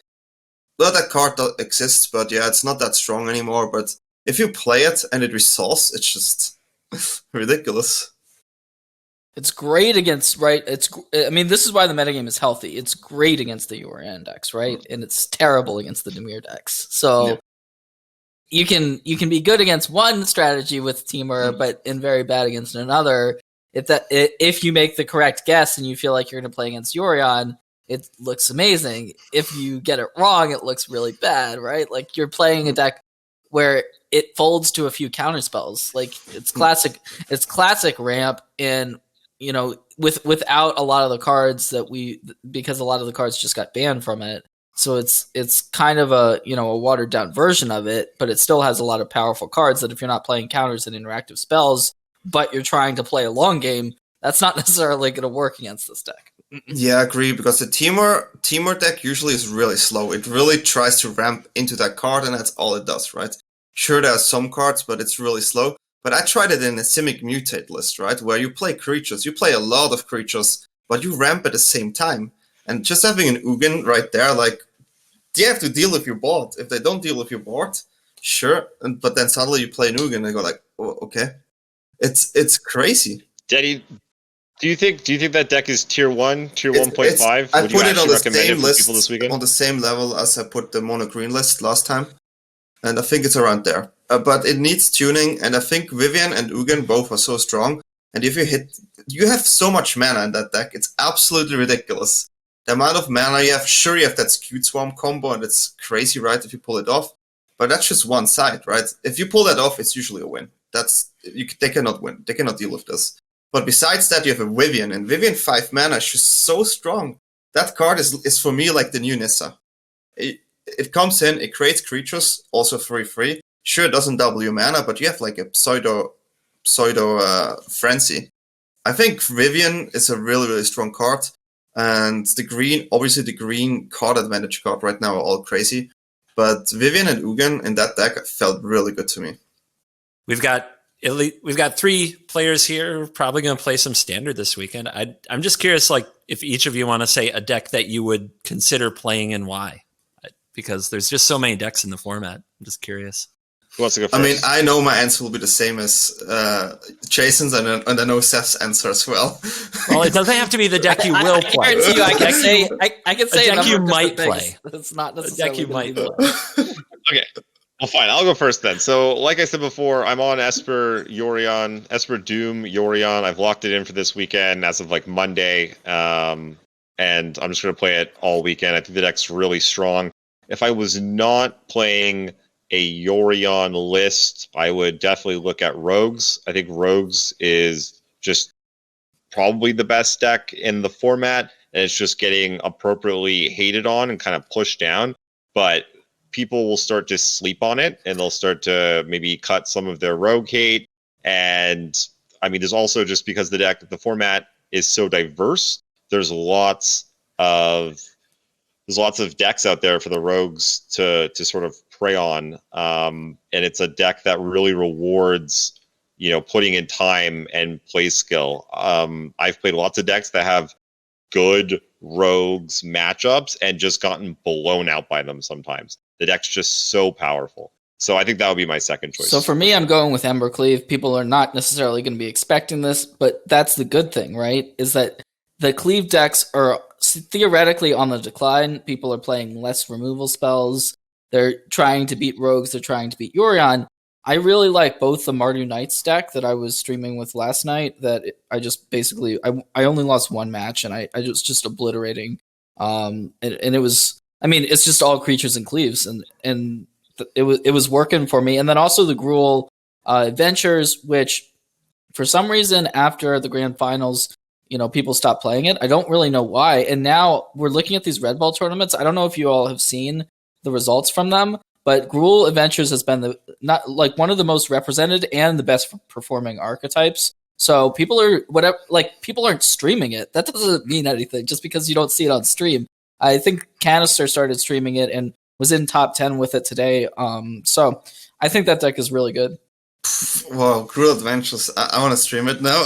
Speaker 3: well, that card exists, but yeah, it's not that strong anymore. But if you play it and it resolves, it's just ridiculous.
Speaker 2: It's great against, right? I mean, this is why the metagame is healthy. It's great against the Yorion decks, right? And it's terrible against the Dimir decks. So you can be good against one strategy with Teamer, but very bad against another. If you make the correct guess and you feel like you're going to play against Yorion, it looks amazing. If you get it wrong, it looks really bad, right? Like you're playing a deck where it folds to a few counter spells. Like it's classic ramp, and without a lot of the cards because a lot of the cards just got banned from it. So it's kind of a watered down version of it, but it still has a lot of powerful cards that if you're not playing counters and interactive spells, but you're trying to play a long game, that's not necessarily going to work against this deck.
Speaker 3: Yeah, I agree, because the Temur deck usually is really slow. It really tries to ramp into that card, and that's all it does, right? Sure, there are some cards, but it's really slow. But I tried it in a Simic Mutate list, right? Where you play creatures. You play a lot of creatures, but you ramp at the same time. And just having an Ugin right there, like, they have to deal with your board. If they don't deal with your board, sure. But then suddenly you play an Ugin and they go like, oh, okay. It's crazy.
Speaker 1: Daddy, do you think that deck is tier 1, tier 1.5?
Speaker 3: I
Speaker 1: Would
Speaker 3: put
Speaker 1: you
Speaker 3: it on
Speaker 1: actually
Speaker 3: the
Speaker 1: recommend
Speaker 3: same
Speaker 1: it for
Speaker 3: list,
Speaker 1: people this weekend?
Speaker 3: on the same level as I put the mono green list last time. And I think it's around there. But it needs tuning, and I think Vivian and Ugin both are so strong. And if you have so much mana in that deck, it's absolutely ridiculous. The amount of mana you have, sure, you have that Skewed Swarm combo, and it's crazy, right, if you pull it off. But that's just one side, right? If you pull that off, it's usually a win. They cannot win. They cannot deal with this. But besides that, you have a Vivian, and Vivian 5 mana is just so strong. That card is for me like the new Nissa. It comes in, it creates creatures, also free. Sure, it doesn't double your mana, but you have like a pseudo frenzy. I think Vivian is a really, really strong card. And the green card advantage card right now are all crazy. But Vivian and Ugin in that deck felt really good to me.
Speaker 4: We've got 3 players here who are probably going to play some standard this weekend. I'm just curious, like, if each of you want to say a deck that you would consider playing and why, because there's just so many decks in the format. I'm just curious.
Speaker 1: Who wants to go first?
Speaker 3: I mean, I know my answer will be the same as Jason's, and I know Seth's answer as well.
Speaker 4: Well, it doesn't have to be the deck you will play.
Speaker 2: I guarantee you, I can say
Speaker 4: a deck you
Speaker 2: number of
Speaker 4: might
Speaker 2: different
Speaker 4: play.
Speaker 2: things. It's not
Speaker 4: A
Speaker 2: necessarily
Speaker 4: deck you
Speaker 2: gonna
Speaker 4: might
Speaker 2: be
Speaker 4: play.
Speaker 1: Okay. Well, fine. I'll go first then. So, like I said before, I'm on Esper Doom Yorion. I've locked it in for this weekend as of like Monday, and I'm just going to play it all weekend. I think the deck's really strong. If I was not playing a Yorion list, I would definitely look at Rogues. I think Rogues is just probably the best deck in the format, and it's just getting appropriately hated on and kind of pushed down. But people will start to sleep on it, and they'll start to maybe cut some of their Rogue hate. And I mean, there's also, just because the format is so diverse, there's lots of decks out there for the Rogues to sort of prey on, and it's a deck that really rewards putting in time and play skill. I've played lots of decks that have good Rogues matchups and just gotten blown out by them sometimes. The deck's just so powerful. So I think that would be my second choice.
Speaker 2: So for me, I'm going with Embercleave. People are not necessarily going to be expecting this, but that's the good thing, right? Is that the Cleave decks are theoretically on the decline. People are playing less removal spells. They're trying to beat Rogues. They're trying to beat Yorion. I really like both the Mardu Knights deck that I was streaming with last night, that I just basically, I only lost one match, and I was just obliterating. And it was, I mean, it's just all creatures and cleaves, and it was working for me. And then also the Gruul Adventures, which for some reason after the grand finals, people stopped playing it. I don't really know why. And now we're looking at these Red Ball tournaments. I don't know if you all have seen the results from them, but Gruul Adventures has been one of the most represented and the best performing archetypes. So people aren't streaming it. That doesn't mean anything just because you don't see it on stream. I think Canister started streaming it and was in top 10 with it today. So I think that deck is really good.
Speaker 3: Wow, Gruul Adventures. I want to stream it now.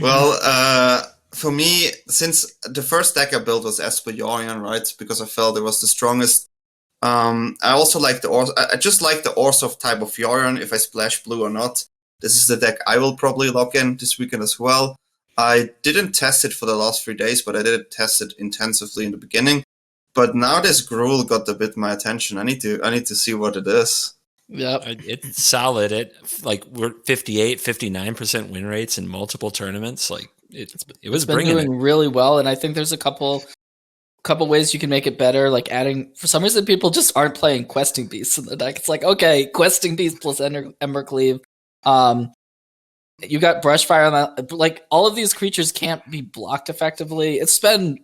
Speaker 3: Well, for me, since the first deck I built was Esper Yorion, right? Because I felt it was the strongest. I also like I just like the Orzhov type of Yorion, if I splash blue or not. This is the deck I will probably lock in this weekend as well. I didn't test it for the last 3 days, but I did test it intensively in the beginning. But now this Gruul got a bit my attention. I need to see what it is.
Speaker 2: Yep.
Speaker 4: It's solid. We're 58-59% win rates in multiple tournaments. Like it was
Speaker 2: been
Speaker 4: bringing
Speaker 2: doing
Speaker 4: it
Speaker 2: really well, and I think there's a couple couple ways you can make it better, like adding. For some reason, people just aren't playing questing beasts in the deck. It's like, okay, questing beast plus Ember Cleave. You got Brushfire on that. Like, all of these creatures can't be blocked effectively. It's been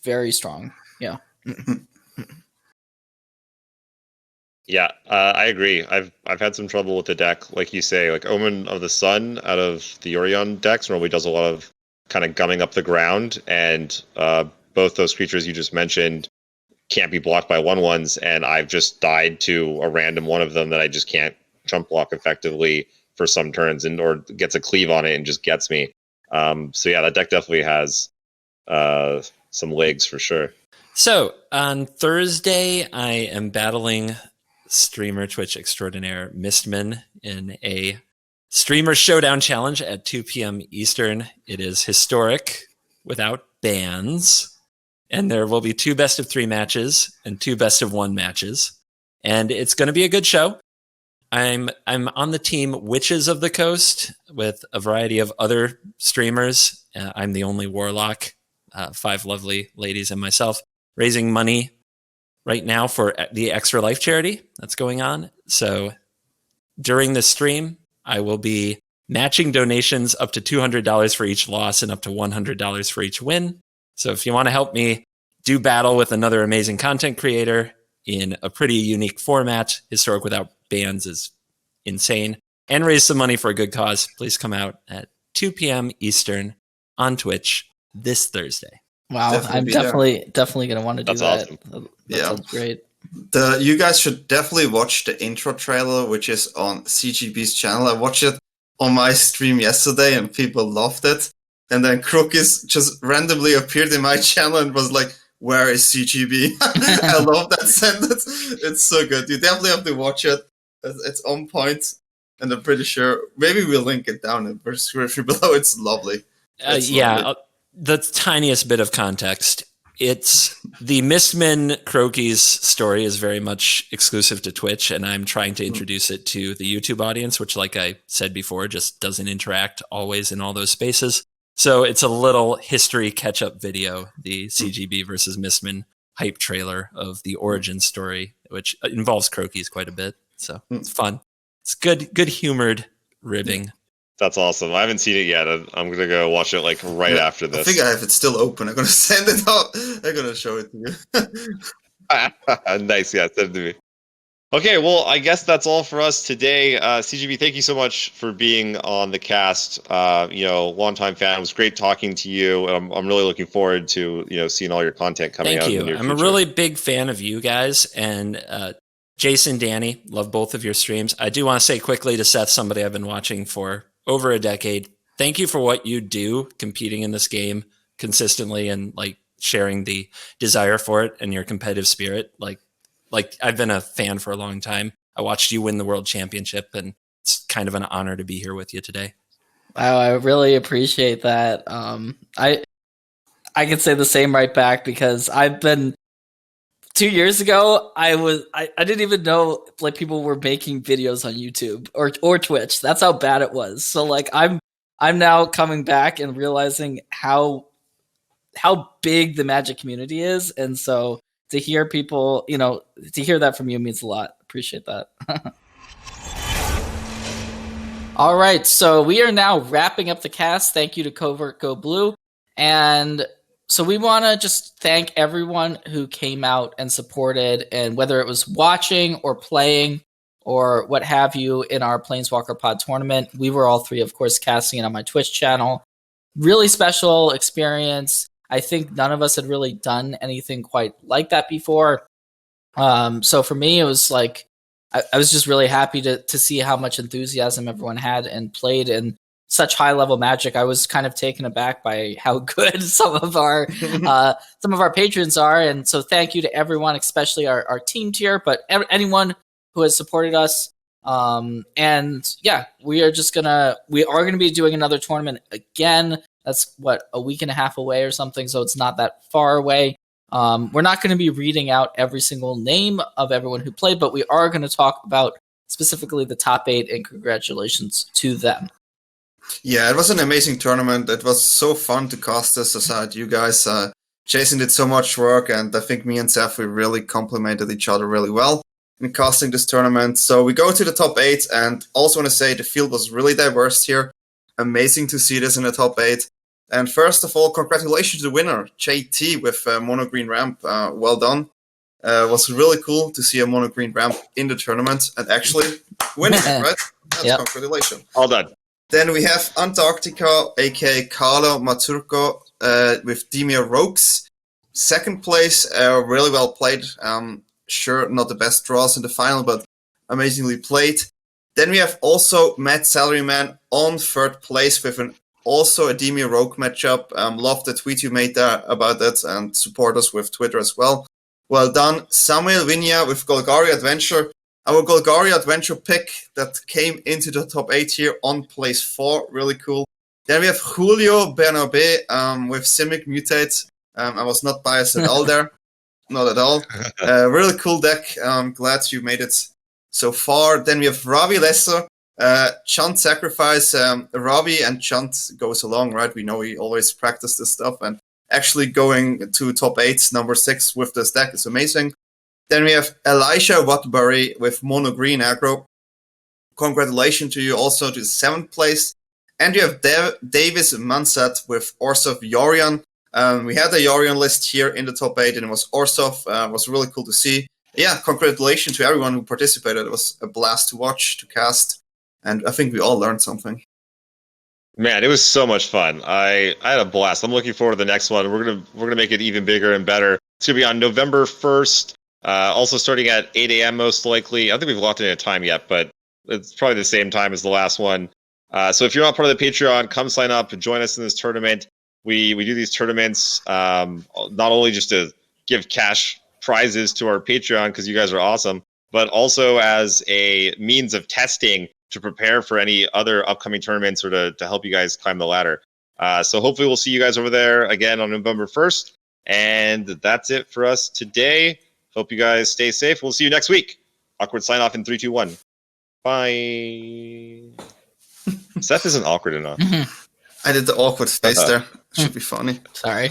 Speaker 2: very strong. Yeah.
Speaker 1: Yeah, I agree. I've had some trouble with the deck, like you say, like Omen of the Sun out of the Orion decks normally does a lot of kind of gumming up the ground, and both those creatures you just mentioned can't be blocked by 1/1s, and I've just died to a random one of them that I just can't jump block effectively for some turns, and or gets a cleave on it and just gets me. So yeah, that deck definitely has some legs for sure.
Speaker 4: So on Thursday, I am battling streamer Twitch extraordinaire Mistman in a streamer showdown challenge at 2 p.m. Eastern. It is historic without bans, and there will be 2 best of 3 matches and 2 best of 1 matches, and it's going to be a good show. I'm on the team Witches of the Coast with a variety of other streamers. I'm the only warlock, 5 lovely ladies and myself, raising money right now for the Extra Life charity that's going on. So during this stream, I will be matching donations up to $200 for each loss and up to $100 for each win. So if you want to help me do battle with another amazing content creator in a pretty unique format, historic without bans is insane, and raise some money for a good cause, please come out at 2 p.m. Eastern on Twitch this Thursday.
Speaker 2: Wow, I'm definitely gonna want to do that.
Speaker 1: Awesome.
Speaker 2: That sounds great.
Speaker 3: You guys should definitely watch the intro trailer, which is on CGB's channel. I watched it on my stream yesterday, and people loved it. And then Crookies just randomly appeared in my channel and was like, "Where is CGB?" I love that sentence. It's so good. You definitely have to watch it. It's on point, and I'm pretty sure maybe we'll link it down in the description below. It's lovely.
Speaker 4: Lovely. The tiniest bit of context. It's the Mistman Crokies story is very much exclusive to Twitch, and I'm trying to introduce it to the YouTube audience, which, like I said before, just doesn't interact always in all those spaces. So it's a little history catch-up video, the CGB versus Mistman hype trailer of the origin story, which involves Crokies quite a bit. So it's fun. It's good humored ribbing.
Speaker 1: That's awesome. I haven't seen it yet. I'm going to go watch it like right after this.
Speaker 3: I think I have it still open. I'm going to send it out. I'm going to show it to you.
Speaker 1: Nice. Yeah, send it to me. Okay, well, I guess that's all for us today. CGB, thank you so much for being on the cast. Longtime fan. It was great talking to you. I'm really looking forward to seeing all your content coming out.
Speaker 4: Thank you.
Speaker 1: In the near
Speaker 4: I'm
Speaker 1: future.
Speaker 4: a really big fan of you guys, and Jason, Danny, love both of your streams. I do want to say quickly to Seth, somebody I've been watching for over a decade, thank you for what you do, competing in this game consistently and like sharing the desire for it and your competitive spirit. Like I've been a fan for a long time. I watched you win the world championship, and it's kind of an honor to be here with you today.
Speaker 2: Wow, I really appreciate that. I could say the same right back, because I've been 2 years ago, I didn't even know like people were making videos on YouTube or Twitch. That's how bad it was. So like I'm now coming back and realizing how big the Magic community is, and so to hear people, to hear that from you means a lot. Appreciate that. All right, so we are now wrapping up the cast. Thank you to Covert Go Blue, and so we want to just thank everyone who came out and supported, and whether it was watching or playing or what have you in our Planeswalker Pod tournament. We were all 3, of course, casting it on my Twitch channel. Really special experience. I think none of us had really done anything quite like that before. So for me, it was like, I was just really happy to see how much enthusiasm everyone had and played in such high level Magic. I was kind of taken aback by how good some of our patrons are, and so thank you to everyone, especially our team tier, but anyone who has supported us. And yeah, we are gonna be doing another tournament again. That's a week and a half away or something, so it's not that far away. We're not going to be reading out every single name of everyone who played, but we are going to talk about specifically the top 8, and congratulations to them.
Speaker 3: Yeah, it was an amazing tournament. It was so fun to cast this aside. You guys Jason did so much work, and I think me and Seth, we really complemented each other really well in casting this tournament. So we go to the top 8, and also want to say the field was really diverse here. Amazing to see this in the top 8. And first of all, congratulations to the winner, JT, with Mono Green Ramp. Well done. It was really cool to see a Mono Green Ramp in the tournament and actually winning it, right? That's
Speaker 2: Yep.
Speaker 3: Congratulations.
Speaker 1: All done.
Speaker 3: Then we have Antarctica, aka Carlo Maturco, with Demir Rogues. Second place, really well played. Sure, not the best draws in the final, but amazingly played. Then we have also Matt Salaryman on third place with also a Demir Rogue matchup. Love the tweet you made there about that, and support us with Twitter as well. Well done. Samuel Vinia with Golgari Adventure. Our Golgari Adventure pick that came into the top 8 here on place 4. Really cool. Then we have Julio Bernabe with Simic Mutate. I was not biased at all there. Not at all. Really cool deck. Glad you made it so far. Then we have Ravi Lesser. Chunt Sacrifice. Ravi and Chunt goes along, right? We know he always practice this stuff. And actually going to top 8, number 6 with this deck is amazing. Then we have Elisha Watbury with Mono Green Aggro. Congratulations to you also to 7th place. And you have Davis Mansat with Orsov Yorion. We had the Yorion list here in the top 8, and it was Orsov. It was really cool to see. Yeah, congratulations to everyone who participated. It was a blast to watch, to cast, and I think we all learned something.
Speaker 1: Man, it was so much fun. I had a blast. I'm looking forward to the next one. We're gonna make it even bigger and better. It's gonna be on November 1st. Also starting at 8 a.m. most likely. I don't think we've locked in a time yet, but it's probably the same time as the last one. So if you're not part of the Patreon, come sign up and join us in this tournament. We do these tournaments not only just to give cash prizes to our Patreon because you guys are awesome, but also as a means of testing to prepare for any other upcoming tournaments or to help you guys climb the ladder. So hopefully we'll see you guys over there again on November 1st. And that's it for us today. Hope you guys stay safe. We'll see you next week. Awkward sign off in 3, 2, 1. Bye. Seth isn't awkward enough.
Speaker 3: I did the awkward face there. Should be funny.
Speaker 2: Sorry.